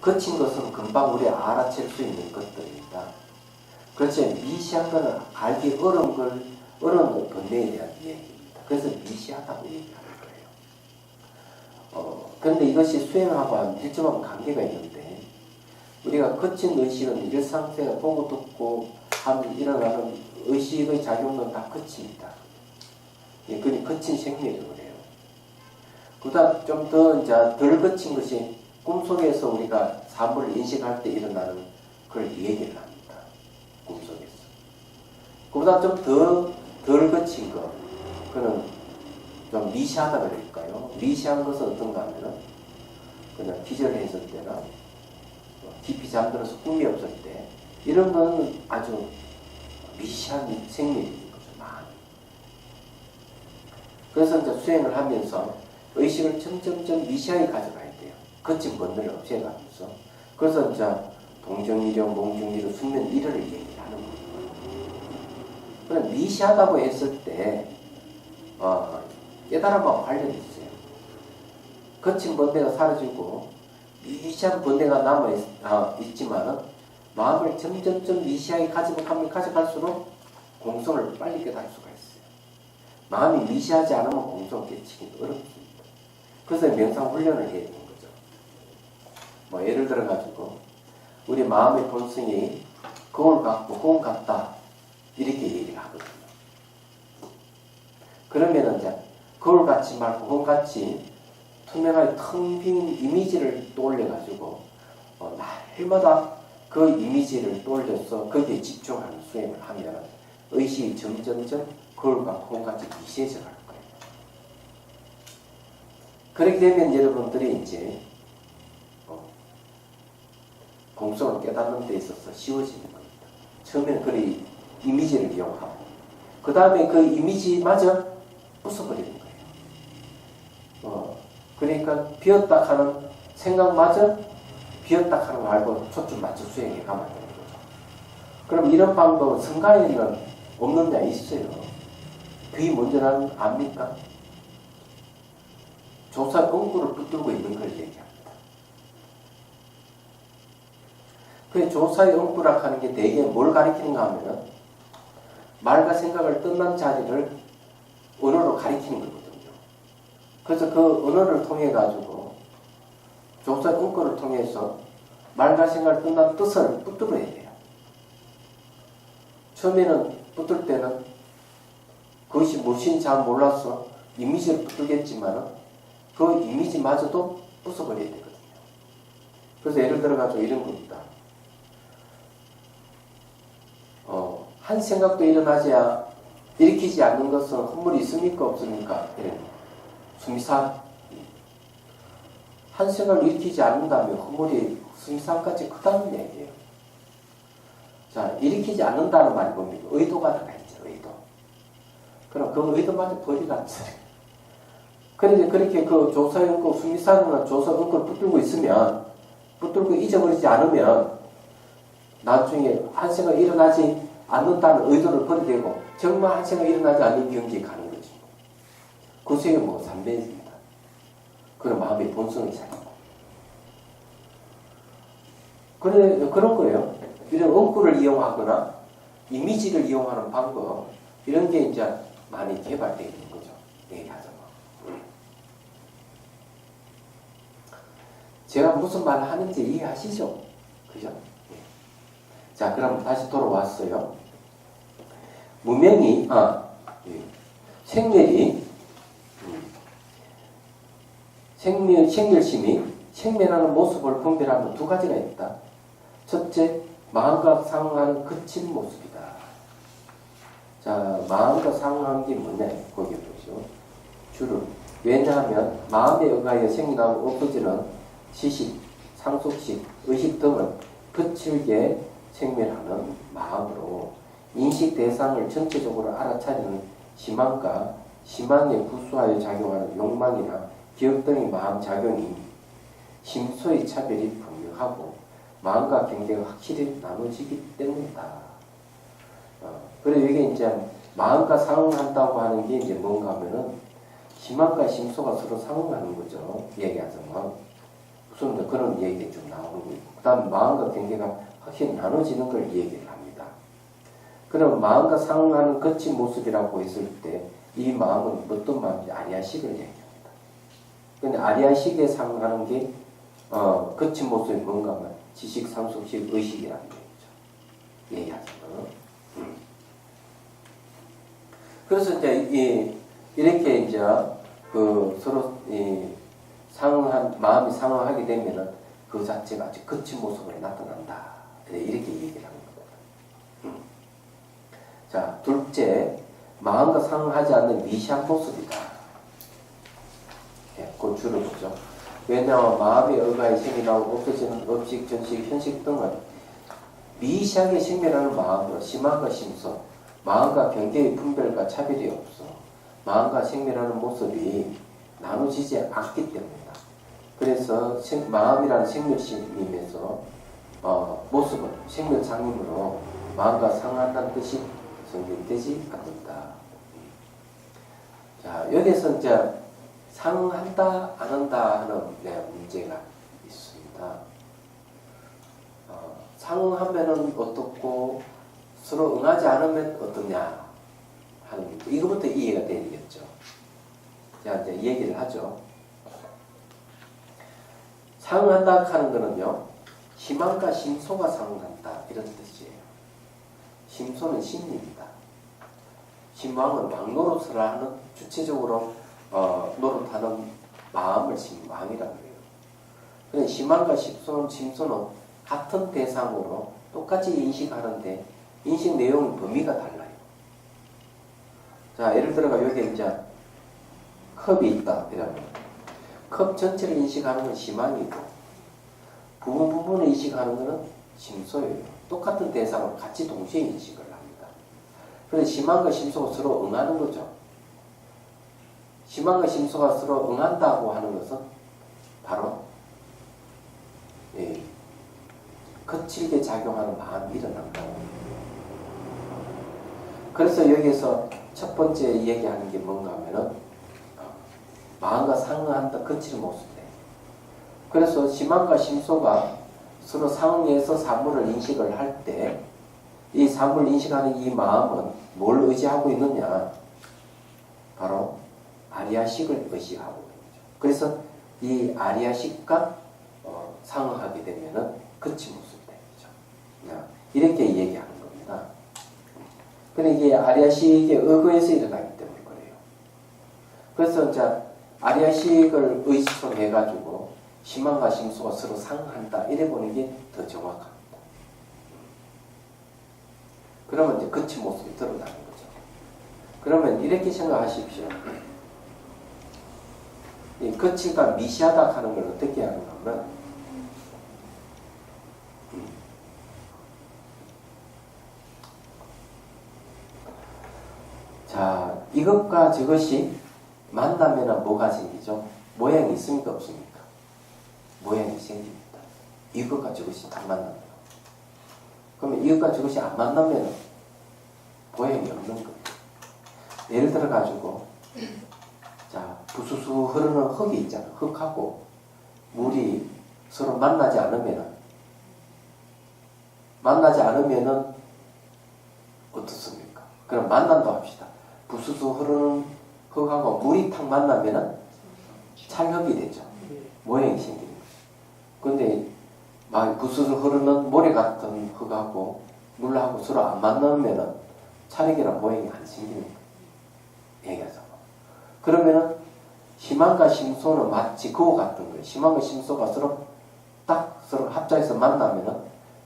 S1: 거친 것은 금방 우리 알아챌 수 있는 것들입니다. 그렇지 미시한 것은 알기 어려운 걸 번뇌에 대한 얘기입니다. 그래서 미시하다고 얘기하는 거예요. 그런데 이것이 수행하고 밀접한 관계가 있는데 우리가 거친 의식은 일상생활 보고 듣고 하면 일어나는 의식의 작용은 다 거칩니다. 예, 그게 거친 생명이라고 그래요. 그보다 좀 더 이제 덜 거친 것이 꿈속에서 우리가 사물을 인식할 때 일어나는 그걸 얘기를 합니다. 꿈속에서. 그보다 좀 덜 거친 거, 그는 좀 미시하다 그럴까요? 미시한 것은 어떤가 하면은 그냥 기절했을 때나 깊이 잠들어서 꿈이 없을 때 이런 거는 아주 미시한 생명인 거죠. 많이. 그래서 이제 수행을 하면서 의식을 점점점 미시하게 가져가야 돼요. 거친 번뇌를 없애가면서. 그래서 이제 동정이력, 몽중이력, 숙면 이를 얘기하는 거예요. 그럼 미시하다고 했을 때 깨달음과 관련이 있어요. 거친 번뇌가 사라지고 미시한 번뇌가 남아있지만은 마음을 점점점 미시하게 가져갈수록 공성을 빨리 깨달을 수가 있어요. 마음이 미시하지 않으면 공성을 깨치기 어렵습니다. 그래서 명상 훈련을 해야 되는 거죠. 뭐 예를 들어가지고 우리 마음의 본성이 거울 같고 호흡 같다 이렇게 얘기를 하거든요. 그러면은 이제 거울 같지 말고 호흡 같이 투명하게 텅 빈 이미지를 떠올려가지고 날마다 그 이미지를 떠올려서 거기에 집중하는 수행을 하면 의식이 점점점 거울과 호흡같이 미세해져 갈 거예요. 그렇게 되면 여러분들이 이제 공성을 깨닫는 데 있어서 쉬워지는 겁니다. 처음에는 그 이미지를 이용하고 그 다음에 그 이미지마저 부숴버리는 거예요. 그러니까 비었다 하는 생각마저 비었다 하는 거 알고 초점 맞춰 수행해 가면 되는 거죠. 그럼 이런 방법은 성가에는 없느냐 있어요. 그게 뭔지는 압니까? 조사 응구를 붙들고 있는 걸 얘기합니다. 그 조사의 응구라 하는 게 대개 뭘 가리키는가 하면은 말과 생각을 떠난 자리를 언어로 가리키는 거거든요. 그래서 그 언어를 통해 가지고 조사 응구를 통해서 말과 생각을 뜻한 뜻을 붙들어야 돼요. 처음에는 붙들 때는 그것이 무엇인지 잘 몰라서 이미지를 붙들겠지만 그 이미지마저도 부숴버려야 되거든요. 그래서 예를 들어가지고 이런 겁니다. 한 생각도 일으키지 않는 것은 헛물이 있습니까? 없습니까? 이런 수미산. 한 생각을 일으키지 않는다면 헛물이 수미산까지 크다는 얘기예요. 자, 일으키지 않는다는 말이 뭡니까? 의도가 들어가 있죠, 의도. 그럼 그 의도마저 버리라는 소리예요. 그런데 그렇게 그 조서의 은고, 수미산이나 조서 은고를 붙들고 있으면, 붙들고 잊어버리지 않으면, 나중에 한 생각 일어나지 않는다는 의도를 버리되고, 정말 한 생각 일어나지 않는 경지에 가는 거지. 그것이 뭐 삼배입니다. 그런 마음의 본성이 생깁니다. 그런 거예요. 이런 은구를 이용하거나, 이미지를 이용하는 방법, 이런 게 이제 많이 개발되어 있는 거죠. 얘기하자면. 제가 무슨 말을 하는지 이해하시죠? 그죠? 자, 그럼 다시 돌아왔어요. 무명이, 생멸심이 생멸하는 모습을 분별하면 두 가지가 있다. 첫째, 마음과 상응하는 거친 모습이다. 자, 마음과 상응하는 게 뭐냐? 거기 보시죠. 주를. 왜냐하면 마음에 의하여 생겨나고 없어지는 지식, 상속식, 의식 등은 거칠게 생멸하는 마음으로 인식 대상을 전체적으로 알아차리는 심망과 심망에 부수하여 작용하는 욕망이나 기억 등의 마음 작용이 심소의 차별이 분명하고 마음과 경계가 확실히 나눠지기 때문이다. 그래서 이게 이제 마음과 상응한다고 하는 게 이제 뭔가 하면은 심망과 심소가 서로 상응하는 거죠. 얘기하자면. 무슨 그런 얘기 좀 나오는 거고. 그 다음 마음과 경계가 확실히 나눠지는 걸 얘기를 합니다. 그럼 마음과 상응하는 거친 모습이라고 했을 때 이 마음은 어떤 마음인지 아리아식을 얘기합니다. 근데 아리아식에 상응하는 게 거친 모습이 뭔가 하면 지식, 상속식, 의식이라는 얘기죠. 얘기하자면. 그래서 이제 이렇게 이제 그 서로 마음이 상응하게 되면은 그 자체가 아주 거친 모습으로 나타난다. 이렇게 얘기를 하는 겁니다. 자, 둘째, 마음과 상응하지 않는 미시한 모습이다. 그 줄을 보죠. 왜냐하면 마음의 의가에 생겨나고 없어지는 업식, 전식, 현식 등은 미시하게 생겨나는 마음으로 심함과 심소, 마음과 경계의 분별과 차별이 없어 마음과 생멸하는 모습이 나눠지지 않기 때문이다. 그래서 마음이라는 생멸심임에서 모습은 생멸상임으로 마음과 상한다는 뜻이 성립되지 않는다. 자, 여기서 이제 상한다, 안 한다 하는 문제가 있습니다. 상응하면은 어떻고 서로 응하지 않으면 어떠냐 하는 문제. 이거부터 이해가 되겠죠. 자, 이제 얘기를 하죠. 상응한다 하는 거는요, 희망과 심소가 상응한다 이런 뜻이에요. 심소는 심리입니다. 심망은 왕노릇을 하는 주체적으로 노릇하는 마음을 심망이라고 해요. 그런데 심망과 심소는 같은 대상으로 똑같이 인식하는데 인식 내용 범위가 달라요. 자, 예를 들어가 여기 이제 컵이 있다 이러면 컵 전체를 인식하는 건 심망이고 부분을 인식하는 것은 심소예요. 똑같은 대상으로 같이 동시에 인식을 합니다. 그런데 심망과 심소가 서로 응하는 거죠. 심망과 심소가 서로 응한다고 하는 것은 바로 거칠게 작용하는 마음이 일어난다. 그래서 여기서 첫 번째 얘기하는 게 뭔가 하면은 마음과 상응한다 거칠은 모습이에요. 그래서 심망과 심소가 서로 상응해서 사물을 인식을 할 때 이 사물을 인식하는 이 마음은 뭘 의지하고 있느냐? 바로 아리아식을 의식하고 있는 거죠. 그래서 이 아리아식과 상응하게 되면은 거친 모습이다. 그죠? 이렇게 얘기하는 겁니다. 근데 이게 아리아식의 의거에서 일어나기 때문에 그래요. 그래서 이제 아리아식을 의식으로 해가지고 심한과 심소가 서로 상한다. 이래 보는 게 더 정확합니다. 그러면 이제 거친 모습이 드러나는 거죠. 그러면 이렇게 생각하십시오. 이 거칠다, 미시하다 하는 걸 어떻게 하는가 하면, 자, 이것과 저것이 만나면 뭐가 생기죠? 모양이 있습니까? 없습니까? 모양이 생깁니다. 이것과 저것이 딱 만납니다. 그러면 이것과 저것이 안 만나면 모양이 없는 거예요. 예를 들어 가지고 자, 부수수 흐르는 흙이 있잖아. 흙하고 물이 서로 만나지 않으면은 어떻습니까? 그럼 만난다 합시다. 부수수 흐르는 흙하고 물이 탁 만나면은 찰흙이 되죠. 모양이 생기는 거예요. 근데 막 부수수 흐르는 모래 같은 흙하고 물하고 서로 안 만나면은 찰흙이란 모양이 안 생기는 거예요. 얘기하자면. 그러면은 심한과 심소는 마치 그거 같은 거예요. 심한과 심소가 서로 합작해서 만나면은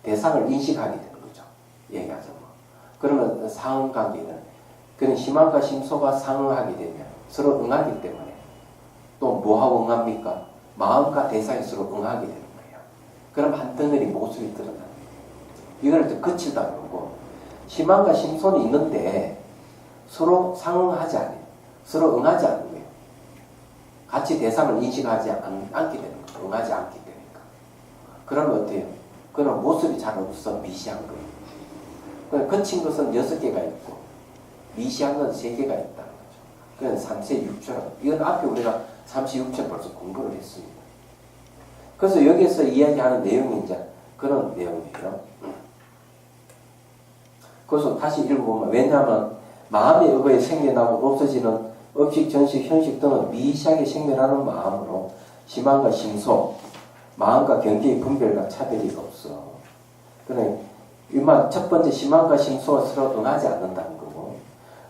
S1: 대상을 인식하게 되는 거죠. 얘기하자면. 그러면 상응관계는 그런 심한과 심소가 상응하게 되면 서로 응하기 때문에 또 뭐하고 응합니까? 마음과 대상이 서로 응하게 되는 거예요. 그럼 한 덩어리 모습이 드러나는 거예요. 이걸 이제 거칠다 그러고, 심한과 심소는 있는데 서로 상응하지 않아요. 서로 응하지 않는 거예요. 같이 대상을 인식하지 않게 되는 거예요. 응하지 않게 되니까. 그러면 어때요? 그럼 모습이 잘 없어. 미시한 거예요. 거친 것은 6개가 있고 미시한 건 3개가 있다는 거죠. 그건 3세 6초라고. 이건 앞에 우리가 36초 벌써 공부를 했습니다. 그래서 여기서 이야기하는 내용이 이제 그런 내용이에요. 그래서 다시 읽어보면, 왜냐하면 마음의 의거에 생겨나고 없어지는 업식, 전식, 현식 등은 미시하게 생겨나는 마음으로 심한과 심소, 마음과 경계의 분별과 차별이 없어. 그래, 첫 번째 심한과 심소가 서로 응하지 않는다는 거고,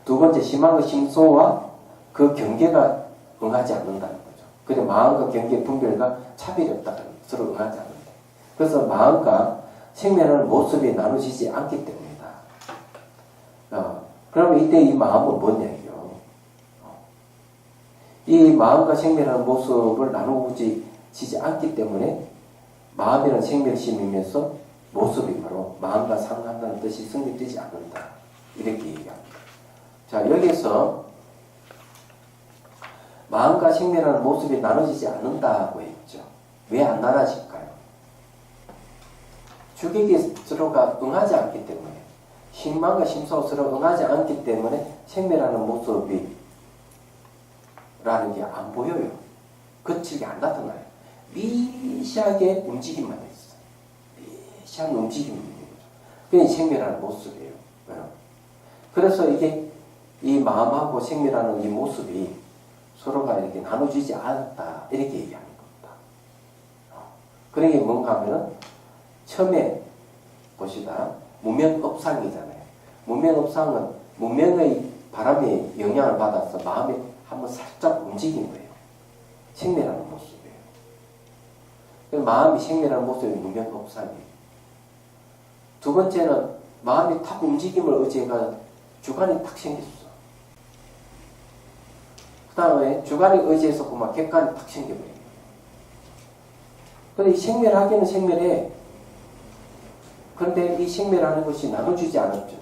S1: 두 번째 심한과 심소와 그 경계가 응하지 않는다는 거죠. 그래, 마음과 경계의 분별과 차별이 없다는 거죠. 서로 응하지 않는다. 그래서 마음과 생명하는 모습이 나눠지지 않기 때문이다. 그러면 이때 이 마음은 뭐냐요? 이 마음과 생명하는 모습을 나누어지지 않기 때문에 마음이란 생명심이면서 모습이 바로 마음과 상한다는 뜻이 성립되지 않는다. 이렇게 얘기합니다. 자, 여기서 마음과 생명하는 모습이 나눠지지 않는다고 했죠. 왜 안 나눠질까요? 주객이 서로가 응하지 않기 때문에, 심만과 심소가 서로 응하지 않기 때문에 생명하는 모습이 라는 게 안 보여요. 거칠게 안 나타나요. 미시하게 움직임만 있어요. 미시한 움직임이 있는 거죠. 그게 생명하는 모습이에요. 그래서 이게 이 마음하고 생명하는 이 모습이 서로가 이렇게 나눠지지 않았다. 이렇게 얘기하는 겁니다. 그런 게 뭔가 하면은 처음에 보시다 무명업상이잖아요. 무명업상은 무명의 바람에 영향을 받아서 마음이 한번 살짝 움직인 거예요. 생명하는 모습이에요. 마음이 생명하는 모습이 무명업상이에요. 두 번째는 마음이 탁 움직임을 의지해가 주관이 탁 생겼어. 그 다음에 주관이 의지해서 그만 객관이 탁 생겨버려요. 근데 이 생멸하기는 생멸해. 그런데 이 생멸하는 것이 나눠주지 않았죠.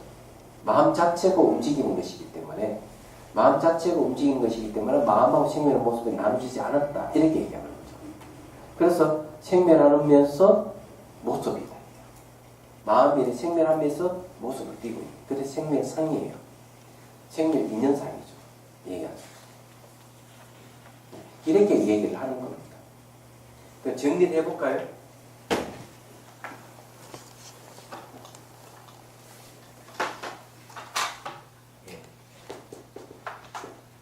S1: 마음 자체가 움직이는 것이기 때문에, 마음하고 생멸의 모습이 나눠지지 않았다. 이렇게 얘기하는 거죠. 그래서 생멸하면서 모습이다. 마음이 생멸하면서 모습을 띠고 있다. 그래서 생멸상이에요. 생멸 인연상이죠. 얘기하죠. 이렇게 얘기를 하는 겁니다. 정리를 해볼까요?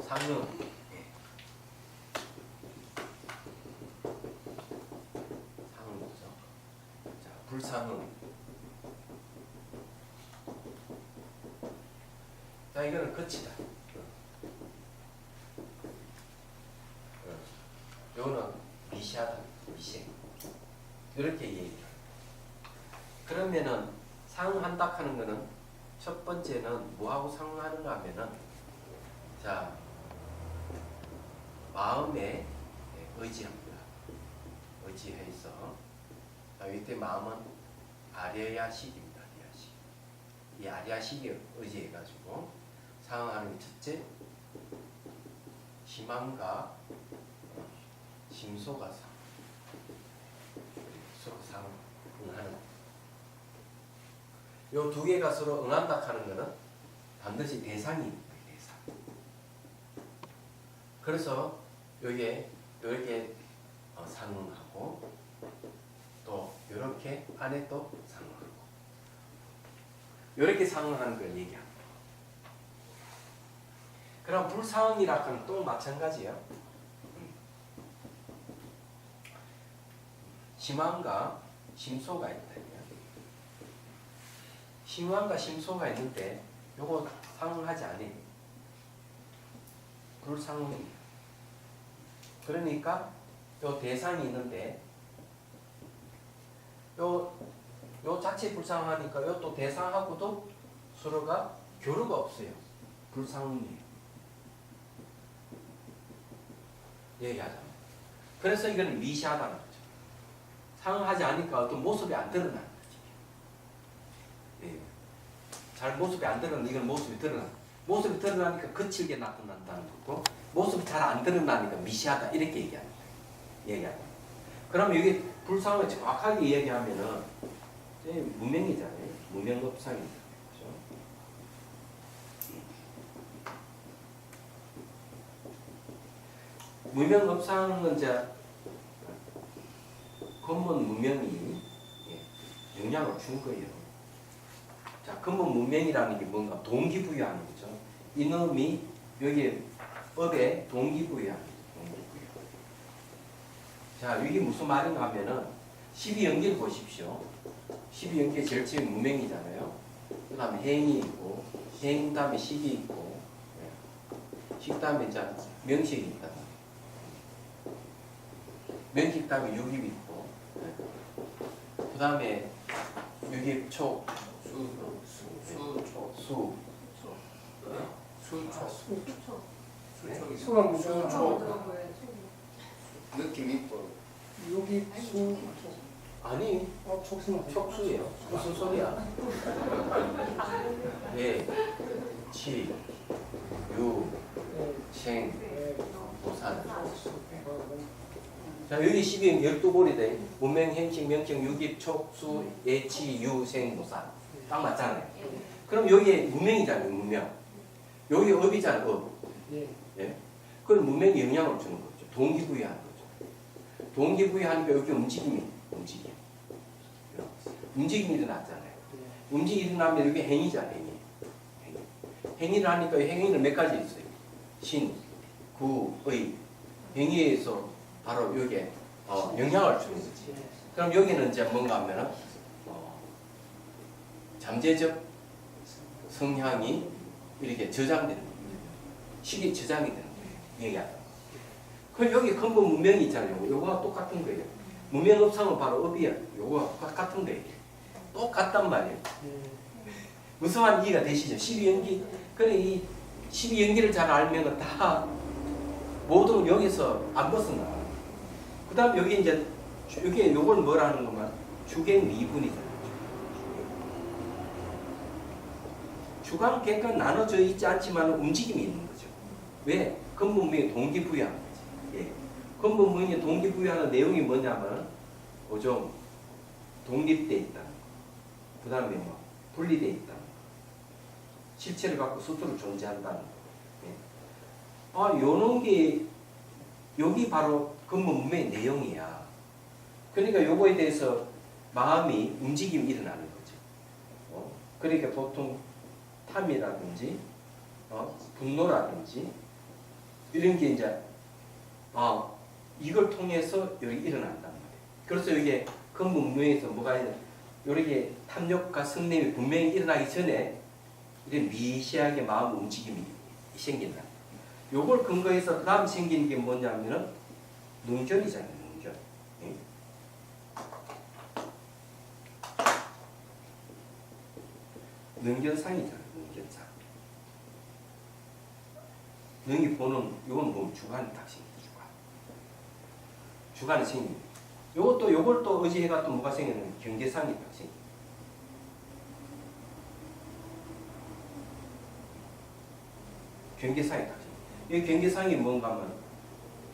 S1: 상용. 상용이죠. 자, 자, 이거는 끝이다. 요거는 미시하다. 미시. 이렇게 얘기해요. 그러면은 상응한다 하는 거는 첫 번째는 뭐하고 상응하는가 하면은 자, 마음에 의지합니다. 의지해서 자, 이때 마음은 아리아식입니다. 아리아식. 이 아리아식에 의지해가지고 상응하는 게 첫째, 희망과 심소가 서로 상응하는. 요 두 개가 서로 응한다 하는 것은 반드시 대상입니다. 대상. 그래서 요게 요렇게 상응하고 또 요렇게 안에 또 상응하고 요렇게 상응하는 걸 얘기합니다. 그럼 불상응이라 하면 또 마찬가지예요. 심한과 심소가 있다. 심한과 심소가 있는데 요거 상응하지 않아요. 불상응이에요. 그러니까 요 대상이 있는데 요 자체 불상하니까 요 또 대상하고도 서로가 교류가 없어요. 불상응이에요. 얘기하자. 그래서 이거는 미시하다는 거죠. 상응하지 않으니까 어떤 모습이 안 드러나는 거지. 예. 잘 모습이 안 드러나는 이건 모습이 드러나. 모습이 드러나니까 거칠게 나타난다는 거고 모습이 잘 안 드러나니까 미시하다 이렇게 얘기합니다. 얘기합니다. 그러면 여기 불상을 정확하게 이야기하면은 무명이잖아요. 무명업상이잖아요. 그렇죠? 무명업상은 이제 근본 무명이 영향을 준 거예요. 자, 근본 무명이라는 게 뭔가 동기부여하는 거죠. 이놈이 여기 법에 동기부여하는 거죠. 동기부여. 자, 이게 무슨 말인가 하면은 12연기를 보십시오. 12연기의 제일 처음 무명이잖아요. 그 다음에 행이 있고 행 다음에 식이 있고 식 다음에 이제 명식이 있다. 명식 다음에 육입이 있고 그 다음에 육입 초
S2: 수가 무슨
S3: 느낌 있고
S2: 여기 수
S1: 아니 촉수예요. 무슨 소리야? 예, 치, 유, 생, 보산. 자, 여기 12골이 돼. 문명, 행식, 명칭, 유깁, 촉수, 예치, 유, 생, 보산. 딱 맞잖아요. 그럼 여기에 문명이잖아요. 문명. 여기 업이잖아요. 업. 예? 그럼 문명이 영향을 주는 거죠. 동기부여하는 거죠. 동기부여하니까 여기 움직임. 움직임이 일어났잖아요. 움직임이 일어나면 여기 행위잖아요. 행위를 하니까 행위는 몇 가지 있어요. 신, 구, 의. 행위에서 바로 여기에 영향을 주는 거지. 그럼 여기는 이제 뭔가 하면은 잠재적 성향이 이렇게 저장되는 거예요. 식이 저장이 되는 거예요. 얘기하다. 그럼 여기 근본 문명이 있잖아요. 요거와 똑같은 거예요. 문명업상은 바로 업이야. 요거와 같은 거예요. 똑같단 말이에요. 무슨 말인지 이해가 되시죠? 12연기. 그래, 이 12연기를 잘 알면 다 모두 여기서 안 벗어나. 그 다음 여기 이제, 여기 요걸 뭐라 하는 건가? 주객 미분이잖아요. 주강, 객은 나눠져 있지 않지만 움직임이 있는 거죠. 왜? 근본문명이 동기부여하는 거지. 예. 근본문명이 동기부여하는 내용이 뭐냐면, 오종, 독립되어 있다는 거. 그 다음에 뭐, 분리되어 있다는 거. 실체를 갖고 스스로 존재한다는 거. 예. 요런 게, 여기 바로 근본문명의 내용이야. 그러니까 요거에 대해서 마음이, 움직임이 일어나는 거죠. 그러니까 보통 탐이라든지, 분노라든지, 이런 게 이제, 이걸 통해서 여기 일어난단 말이에요. 그래서 이게 근본 문명에서 뭐가 있냐, 이렇게 탐욕과 성냄이 분명히 일어나기 전에
S3: 이런 미시하게 마음 움직임이 생긴다. 요걸 근거해서 그 다음 생기는 게 뭐냐면은 능전이잖아요. 능전. 예? 능전상이잖아요. 능전상. 능이 보는 요건 보면 주관이 딱 생깁니다. 주관이 생깁니다. 요것도 요걸 또 의지해가 또 뭐가 생기는 경계상이 딱 생깁니다. 경계상이 딱 생깁니다. 이 경계상이 뭔가 하면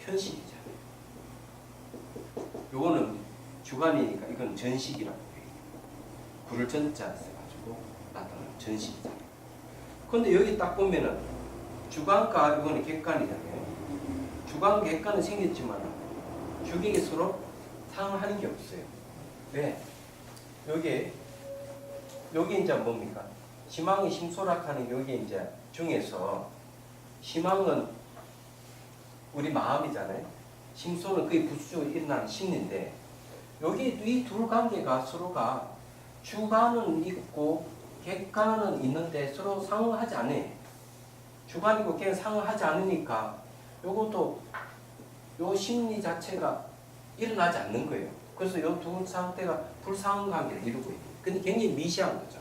S3: 현실이잖아요. 요거는 주관이니까 이건 전식이라고 해요. 구를 전자 써가지고 나타나는 전식이잖아요. 근데 여기 딱 보면은 주관과 이거는 객관이잖아요. 주관, 객관은 생겼지만 주객이 서로 상하는 게 없어요. 왜? 여기 이제 뭡니까? 시망이 심소락하는 여기 이제 중에서 시망은 우리 마음이잖아요. 심소는 거의 부수적으로 일어나는 심리인데 여기 이 둘 관계가 서로가 주관은 있고 객관은 있는데 서로 상응하지 않아요. 주관이고 객관 상응하지 않으니까 요것도 요 심리 자체가 일어나지 않는 거예요. 그래서 요 두 상태가 불상응 관계를 이루고 있는 거예요. 근데 굉장히 미시한 거죠.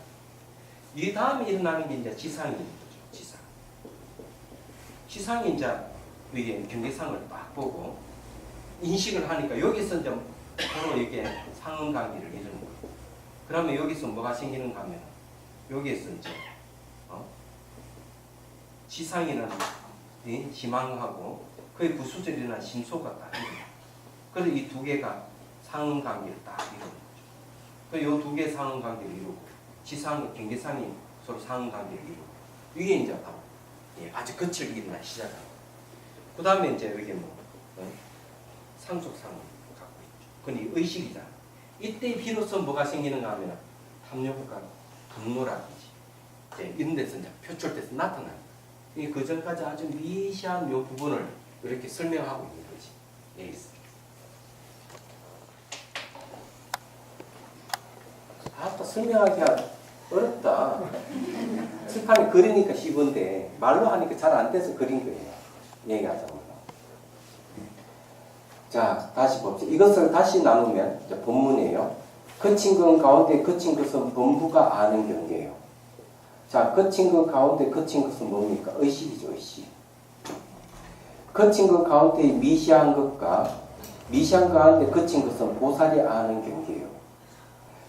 S3: 이 다음에 일어나는 게 이제 지상인 거죠. 지상. 지상이 이제 이게 경계상을 딱 보고 인식을 하니까 여기서 이제 서로 이게 상응 관계를 이루는 거예요. 그러면 여기서 뭐가 생기는가 하면 여기에서 이제 지상이는 희망하고 거의 부수적으로 일어난 심소가 딱 이루어요. 그래서 이 두 개가 상응 관계를 딱 이루는 거죠. 그래서 이 두 개의 상응 관계를 이루고 지상, 경계상이 서로 상응 관계를 이루고 이게 이제 바로 아주 끝을 일어난 시작합니다. 그 다음에 이제 여기 상속상을 갖고 있죠. 근데 의식이잖아. 이때 비로소 뭐가 생기는가 하면 탐욕과 분노라든지 이런 데서 이제 표출돼서 나타나요. 그 전까지 아주 미시한 요 부분을 이렇게 설명하고 있는 거지.
S1: 또 설명하기가 어렵다. 칠판에 그리니까 쉬운데 말로 하니까 잘 안 돼서 그린 거예요. 얘기하자면. 자, 다시 봅시다. 이것을 다시 나누면 이제 본문이에요. 그친 것 가운데 그친 것은 범부가 아는 경계예요. 자, 그친 것 가운데 그친 것은 뭡니까? 의식이죠, 의식. 그친 것 가운데 미시한 것과 미시한 것 가운데 그친 것은 보살이 아는 경계예요.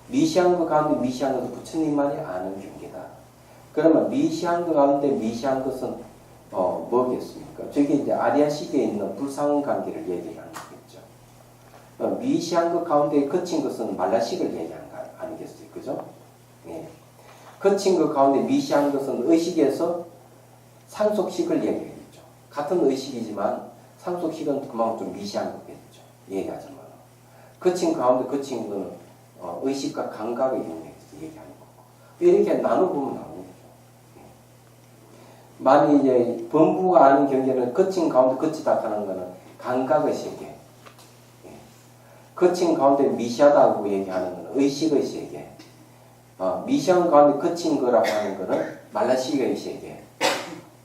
S1: 미시한 것 가운데 미시한 것은 부처님만이 아는 경계다. 그러면 미시한 것 가운데 미시한 것은 뭐겠습니까? 저게 이제 아리아식에 있는 불상응 관계를 얘기하는 거겠죠. 미시한 것 가운데 거친 것은 말라식을 얘기하는 거 아니겠어요? 그죠? 예. 거친 것 가운데 미시한 것은 의식에서 상속식을 얘기하겠죠. 같은 의식이지만 상속식은 그만큼 좀 미시한 거겠죠. 얘기하자면. 거친 가운데 거친 거는 의식과 감각의 영역에서 얘기하는 거고. 이렇게 나눠보면 나오는 거죠. 만약 이제 범부가 아는 경계는 거친 가운데 거치다 하는 거는 감각의 세계. 거친 가운데 미시하다고 얘기하는 거는 의식의 세계. 미시한 가운데 거친 거라고 하는 거는 말라식의 세계.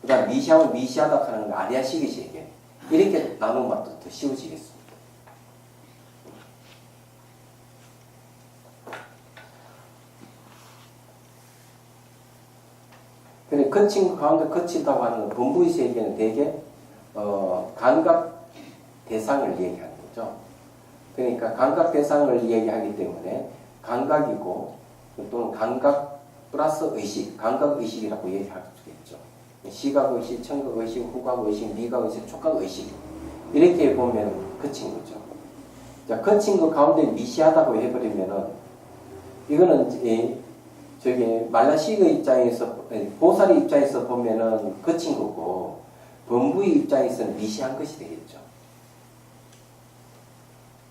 S1: 그 다음 미시하고 미시하다 하는 건 아리아식의 세계. 이렇게 나누면 더 쉬워지겠습니다. 그래, 거친 가운데 거치다고 하는 범부의 세계는 대개 감각 대상을 얘기하는 거죠. 그러니까 감각 대상을 얘기하기 때문에 감각이고 또는 감각 플러스 의식, 감각 의식이라고 얘기할 수 있겠죠. 시각 의식, 청각 의식, 후각 의식, 미각 의식, 촉각 의식 이렇게 보면 거친 거죠. 자, 거친 거 가운데 미시하다고 해버리면은 이거는 저기 말라식의 입장에서 보살의 입장에서 보면은 거친 거고 범부의 입장에서는 미시한 것이 되겠죠.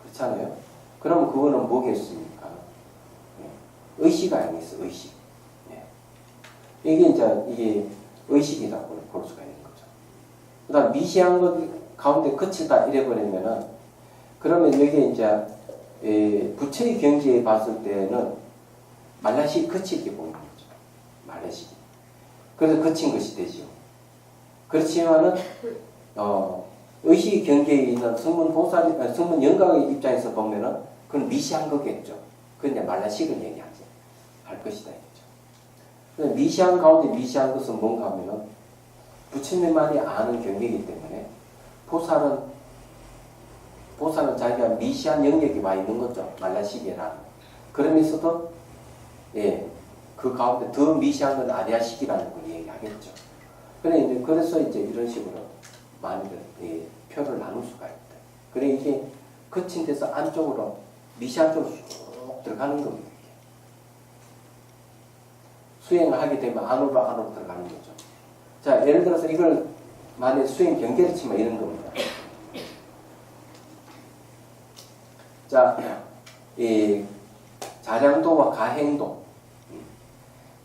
S1: 그렇잖아요. 그럼 그거는 뭐겠습니까? 의식 아니겠어, 의식. 이게 의식이라고 볼 수가 있는 거죠. 그 다음 미시한 것 가운데 거치다 이래버리면은 그러면 여기 이제 부처의 경지에 봤을 때는 말라식 거칠게 보이는 거죠. 말라식. 그래서 거친 것이 되지요. 그렇지만은 의식 경계에 있는 성문 영각의 입장에서 보면은 그건 미시한 거겠죠. 그건 이제 말라식을 얘기하지 할 것이다 했죠. 미시한 가운데 미시한 것은 뭔가 하면은 부처님만이 아는 경계이기 때문에 보살은 자기가 미시한 영역이 와 있는 거죠. 말라식이라는. 그러면서도 그 가운데 더 미시한 건 아리아식이라는 걸 얘기하겠죠. 그래서 이제 이런 식으로 많이들 표를 나눌 수가 있다. 그래 이게 거친 데서 안쪽으로 미시한 쪽으로 쑥 들어가는 겁니다. 수행을 하게 되면 안으로 들어가는 거죠. 자, 예를 들어서 이걸 만약 수행 경계를 치면 이런 겁니다. 자, 이 자량도와 가행도.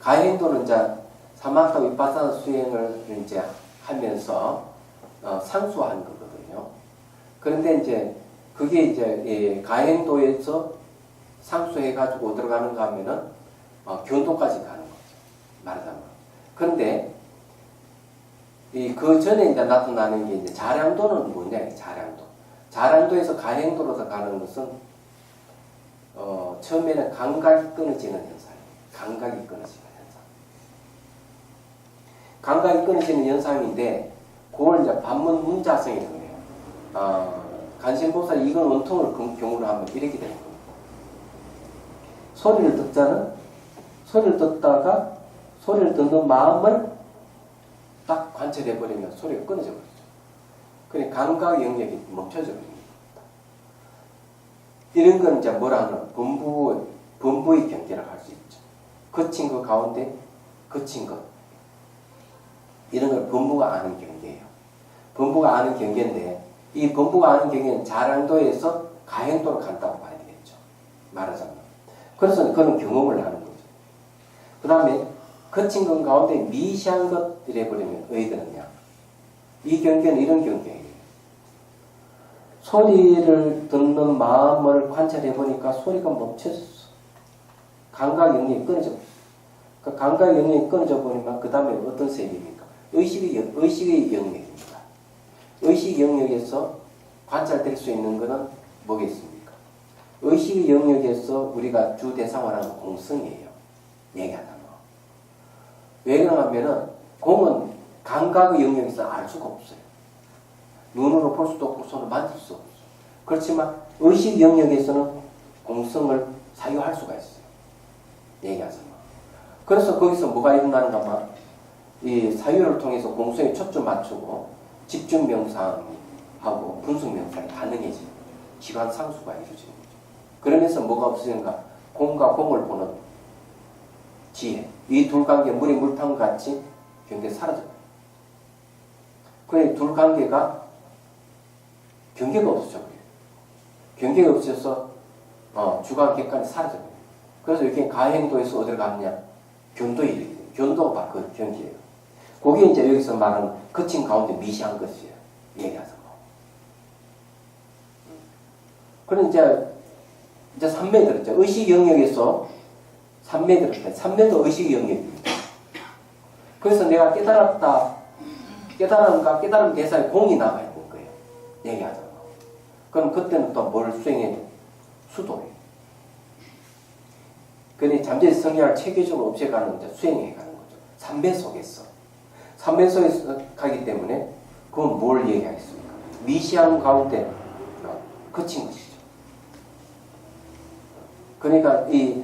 S1: 가행도는 이제 사마타 위파사나 수행을 이제 하면서 상수하는 거거든요. 그런데 이제 그게 이제 가행도에서 상수해가지고 들어가는가 하면은 견도까지 가는 거죠. 말하자면. 그런데 그 전에 이제 나타나는 게 이제 자량도는 뭐냐? 자량도. 자량도에서 가행도로 가는 것은 처음에는 감각이 끊어지는 현상이에요. 감각이 끊어지는 현상. 감각이 끊어지는 현상인데 그걸 이제 반문 문자성이라고 해요. 간신보살이 이건 원통을 경우로 하면 이렇게 되는 겁니다. 소리를 듣자는 소리를 듣다가 소리를 듣는 마음을 딱 관찰해버리면 소리가 끊어져 버리죠. 그러니까 감각 영역이 멈춰져 버립니다. 이런 건 이제 뭐라 하는 범부의 경계라고 할 수 있죠. 거친 것 가운데 거친 것. 이런 걸 범부가 아는 경계예요. 범부가 아는 경계인데 이 범부가 아는 경계는 자량도에서 가행도로 간다고 봐야 되겠죠. 말하자면. 그래서 그런 경험을 하는 거죠. 그 다음에 거친 것 가운데 미시한 것 이래버리면 왜 그러냐. 이 경계는 이런 경계예요. 소리를 듣는 마음을 관찰해보니까 소리가 멈춰졌어. 감각 영역이 끊어져. 그 감각 영역이 끊어져 버리면 그 다음에 어떤 세계입니까? 의식의 영역입니다. 의식 영역에서 관찰될 수 있는 것은 뭐겠습니까? 의식의 영역에서 우리가 주 대상을 하는 공성이에요. 얘기하자면. 왜 그러냐면은 공은 감각의 영역에서 알 수가 없어요. 눈으로 볼 수도 없고 손으로 만질 수 없어요. 그렇지만 의식 영역에서는 공성을 사유할 수가 있어요. 얘기하자면. 그래서 거기서 뭐가 일어나는가 하면 이 사유를 통해서 공성에 초점 맞추고 집중 명상하고 분석 명상이 가능해지는 거죠. 기관 상수가 이루어지는 거죠. 그러면서 뭐가 없어지는가? 공과 공을 보는 지혜. 이 둘 관계 물이 물탕 같이 경계가 사라져요. 그러니 둘 관계가 경계가 없어져 버려요. 경계가 없어서 주관 객관이 사라져 버려요. 그래서 이렇게 가행도에서 어디로 갔냐? 견도에 이르게 돼요. 견도가 바로 그 경계예요. 그게 이제 여기서 말하는 거친 가운데 미시한 것이에요. 얘기하자면. 그럼 이제 3매 들었죠. 의식 영역에서 3매 들었다. 3매도 의식 영역입니다. 그래서 내가 깨달았다. 깨달음 대상에 공이 남아 있는 거예요. 얘기하자면. 그럼 그때는 또 뭘 수행해야 돼요? 수도예요. 그러니 잠재의 성향을 체계적으로 없애가는 이제 수행해 가는 거죠. 3배 속에서. 3배 속에서 가기 때문에 그건 뭘 얘기하겠습니까? 미시한 가운데 거친 것이죠. 그러니까 이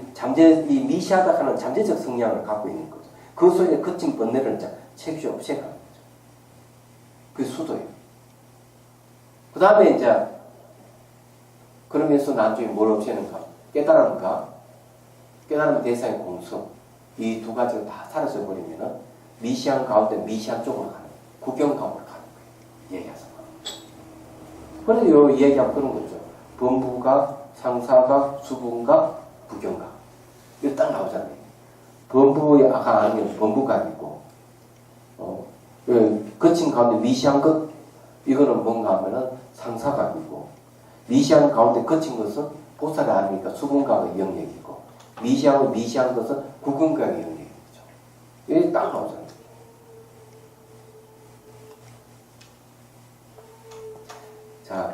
S1: 미시하다 하는 잠재적 성향을 갖고 있는 거죠. 그 속에 거친 번뇌를 이제 체계적으로 없애가는 거죠. 그게 수도예요. 그 다음에 이제 그러면서 나중에 뭘 없애는가? 깨달음 대상의 공성. 이 두 가지가 다 사라져 버리면은 미시한 가운데 미시한 쪽으로 가는 거예요. 구경감으로 가는 거예요. 얘기하자. 그래서 요 얘기하면 그런 거죠. 범부가, 상사가, 수분가, 부경가. 이거 딱 나오잖아요. 범부가 아니면 범부가 아니고, 거친 가운데 미시한 것, 이거는 뭔가 하면은 상사가 아니고, 미시한 가운데 거친 것은 보살이 아니니까 수분가의 영역이고, 미시한 것은 구근가의 영역이죠. 이게 딱 나오잖아요.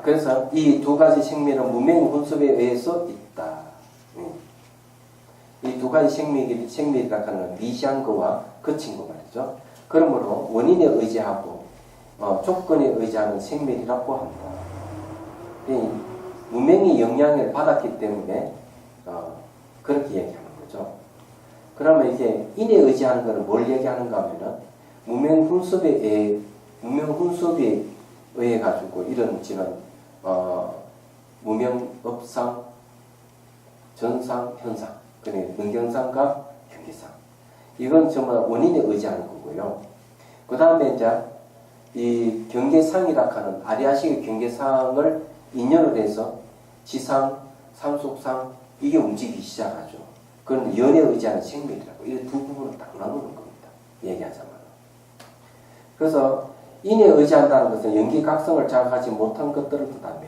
S1: 그래서 이 두 가지 생명은 무명 혼습에 의해서 있다. 이 두 가지 생명이라고 하는 건 미시한 거와 거친 거 말이죠. 그러므로 원인에 의지하고 조건에 의지하는 생명이라고 한다. 이 무명이 영향을 받았기 때문에 그렇게 얘기하는 거죠. 그러면 이게 인에 의지하는 것은 뭘 얘기하는가 하면은 무명 훈습에 의해 가지고 이런지는 무명업상, 전상, 현상, 그러니까 능경상과 경계상. 이건 정말 원인에 의지하는 거고요. 그 다음에 이제 이 경계상이라 하는 아리아식의 경계상을 인연을 해서 지상, 상속상 이게 움직이기 시작하죠. 그건 연에 의지하는 생명이라고. 이 두 부분을 딱 나누는 겁니다. 얘기하자면. 그래서 인에 의지한다는 것은 연기각성을 자극하지 못한 것들을 뜻하며,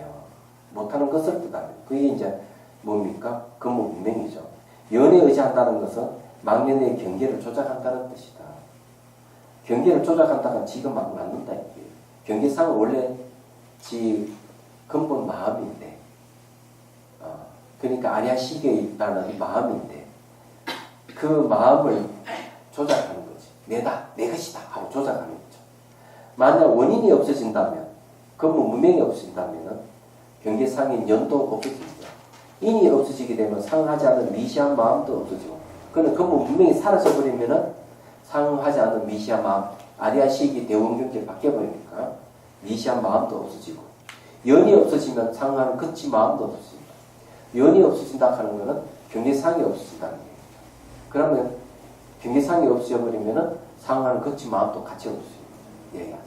S1: 못하는 것을 뜻하며, 그게 이제 뭡니까? 근무분명이죠. 연에 의지한다는 것은 망연의 경계를 조작한다는 뜻이다. 경계를 조작한다가 지금 막 맞는다. 경계상은 원래 지 근본 마음인데, 그러니까 아리아식이라는 마음인데, 그 마음을 조작하는 거지. 내다, 내 것이다 하고 조작하는 거죠. 만약 원인이 없어진다면, 근본 무명이 없어진다면 경계상인 연도 없어집니다. 인이 없어지게 되면 상하지 않은 미시한 마음도 없어지고, 그는 근본 무명이 사라져버리면 상하지 않은 미시한 마음, 아리아식이 대원경계를 바뀌어버리니까 미시한 마음도 없어지고, 연이 없어지면 상하는 거친 마음도 없어집니다. 연이 없어진다 하는 것은 경계상이 없어진다는 얘기입니다. 그러면 경계상이 없어져버리면 상하는 거친 마음도 같이 없어집니다. 얘기하자면.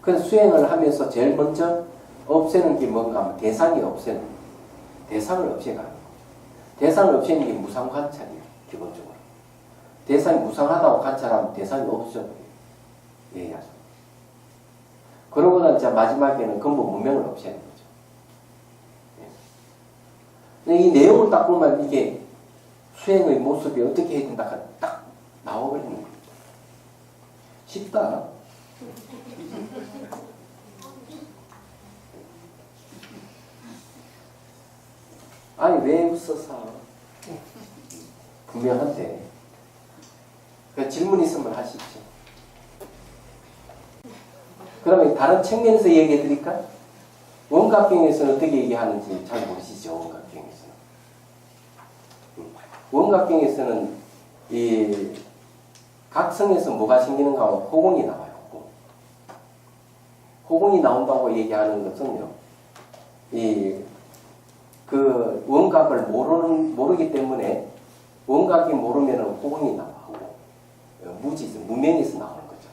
S1: 그래서 수행을 하면서 제일 먼저 없애는 게 뭔가 하면 대상이 없애는 거예요. 대상을 없애가는 거죠. 대상을 없애는 게 무상관찰이에요. 기본적으로. 대상이 무상하다고 관찰하면 대상이 없어져버려요. 얘기하자면. 그러고는 이제 마지막에는 근본 무명을 없애는 거죠. 근데 이 내용을 딱 보면 이게 수행의 모습이 어떻게 해야 된다 딱 나와버리는 겁니다. 쉽다. 아니 왜 웃어서? 분명한데. 그 질문 있으면 하시죠. 그러면 다른 측면에서 얘기해 드릴까? 원각경에서는 어떻게 얘기하는지 잘 모르시죠? 원각경에서는. 원각경에서는 이 각성에서 뭐가 생기는가 하면 호공이 나와요. 호공이 나온다고 얘기하는 것은요. 그 원각을 모르기 때문에 원각이 모르면 호공이 나오고 무명에서 나오는 거죠.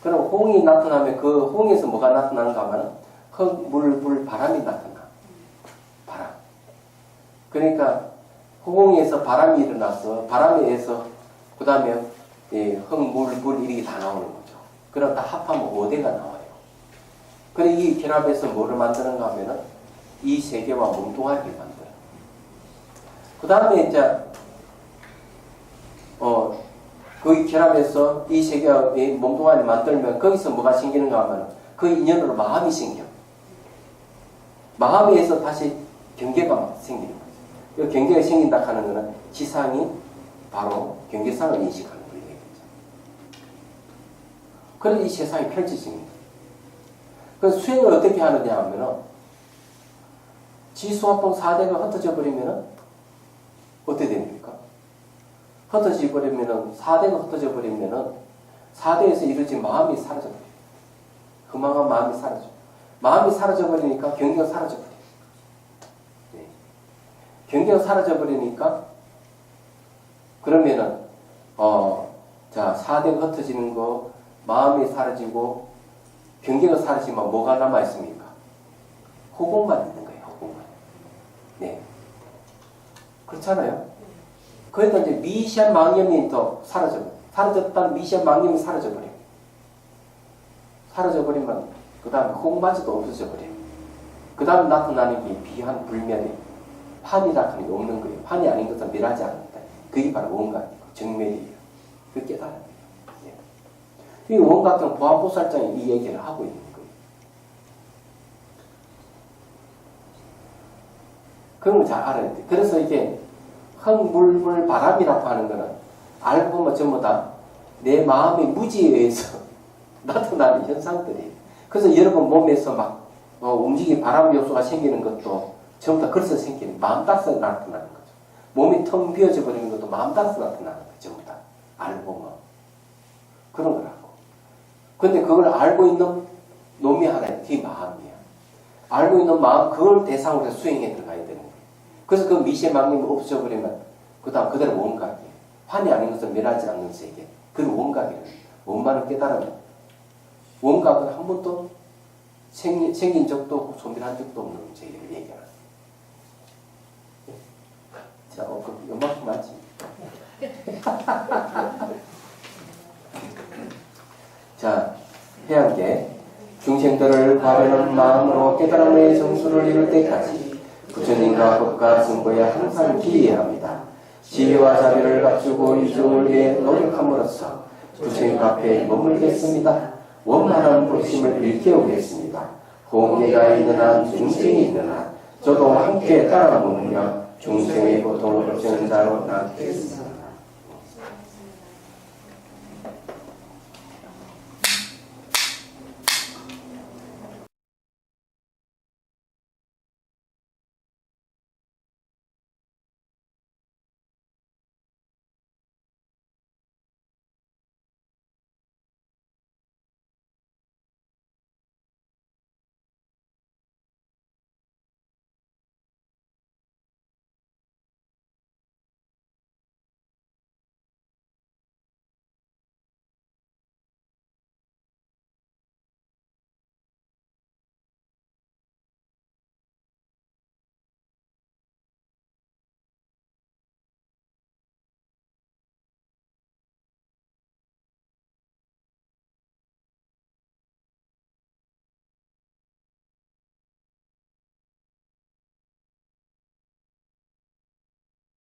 S1: 그럼 호공이 나타나면 그 호공에서 뭐가 나타나는가 하면 흙, 물, 바람이 나타나. 바람. 그러니까 호공에서 바람이 일어나서 바람에 의해서 그 다음에 흙, 물 이렇게 다 나오는 거죠. 그럼 다 합하면 5대가 나와요. 그래 이 결합해서 뭐를 만드는가 하면은 이 세계와 몸뚱아리를 만들어요. 그 다음에 이제 그 결합해서 이 세계와 몸뚱아리를 만들면 거기서 뭐가 생기는가 하면 그 인연으로 마음이 생겨. 마음에서 다시 경계가 생기는 거죠. 이 경계가 생긴다 하는 것은 지상이 바로 경계상을 인식하는 거예요. 그래서 이 세상이 펼쳐집니다. 그래서 수행을 어떻게 하느냐 하면은 지수화통 4대가 흩어져 버리면은 어떻게 됩니까? 흩어져 버리면은 4대가 흩어져 버리면은 4대에서 이루어진 마음이 사라져 버려요. 허망한 마음이 사라져. 마음이 사라져 버리니까 경계가 사라져 버려요. 네. 경계가 사라져 버리니까 그러면은 자 4대가 흩어지는 거 마음이 사라지고 경계가 사라지면 뭐가 남아 있습니까? 호공만 있는 거예요. 호공만. 네. 그렇잖아요. 그러니까 이제 미시한 망념이 더 사라져버려요. 사라졌다는 미시한 망념이 사라져버려요. 사라져버리면 그 다음에 호공마저도 없어져버려요. 그 다음 나타나는 게 비한 불멸이 판이라 하는 게 없는 거예요. 판이 아닌 것은 멸하지 않는다. 그게 바로 원각이고 정멸이에요. 그 깨달음이에요. 이 원각경 보안보살장이 이 얘기를 하고 있는 거예요. 그런 걸 잘 알아야 돼. 그래서 이게 흙물물 바람이라고 하는 거는 알고 보면 전부 다 내 마음의 무지에 의해서 나타나는 현상들이에요. 그래서 여러분 몸에서 막 움직이는 바람 요소가 생기는 것도 전부 다 그래서 생기는 마음 따라서 나타나는 거죠. 몸이 텅 비어져 버리는 것도 마음 따라서 나타나는 거죠. 전부 다 알고 보면 그런 거라고. 근데 그걸 알고 있는 놈이 하나 있는 그게 마음이야. 알고 있는 마음 그걸 대상으로 해서 수행에 들어가야 되는 거예요. 그래서 그 미세망림이 없어버리면 그 다음 그대로 원각이에요. 환이 아닌 것을 멸하지 않는 세계. 그게 원각이에요. 원만을 깨달으면 원각은 한 번도 생긴 적도 없고 소멸한 적도 없는 세계를 얘기하는 거예요. 자, 요만큼 맞지? 자, 해양계 중생들을 바라는 마음으로 깨달음의 정수를 이룰 때까지 부처님과 법과 승부에 항상 기해야 합니다. 지혜와 자비를 갖추고 이중을 위해 노력함으로써 부처님 앞에 머물겠습니다. 원만한 불심을 일깨우겠습니다. 공예가 있는 한 중생이 있는 한 저도 함께 따라 머물며 중생의 고통을 없애는 자로 남겠습니다.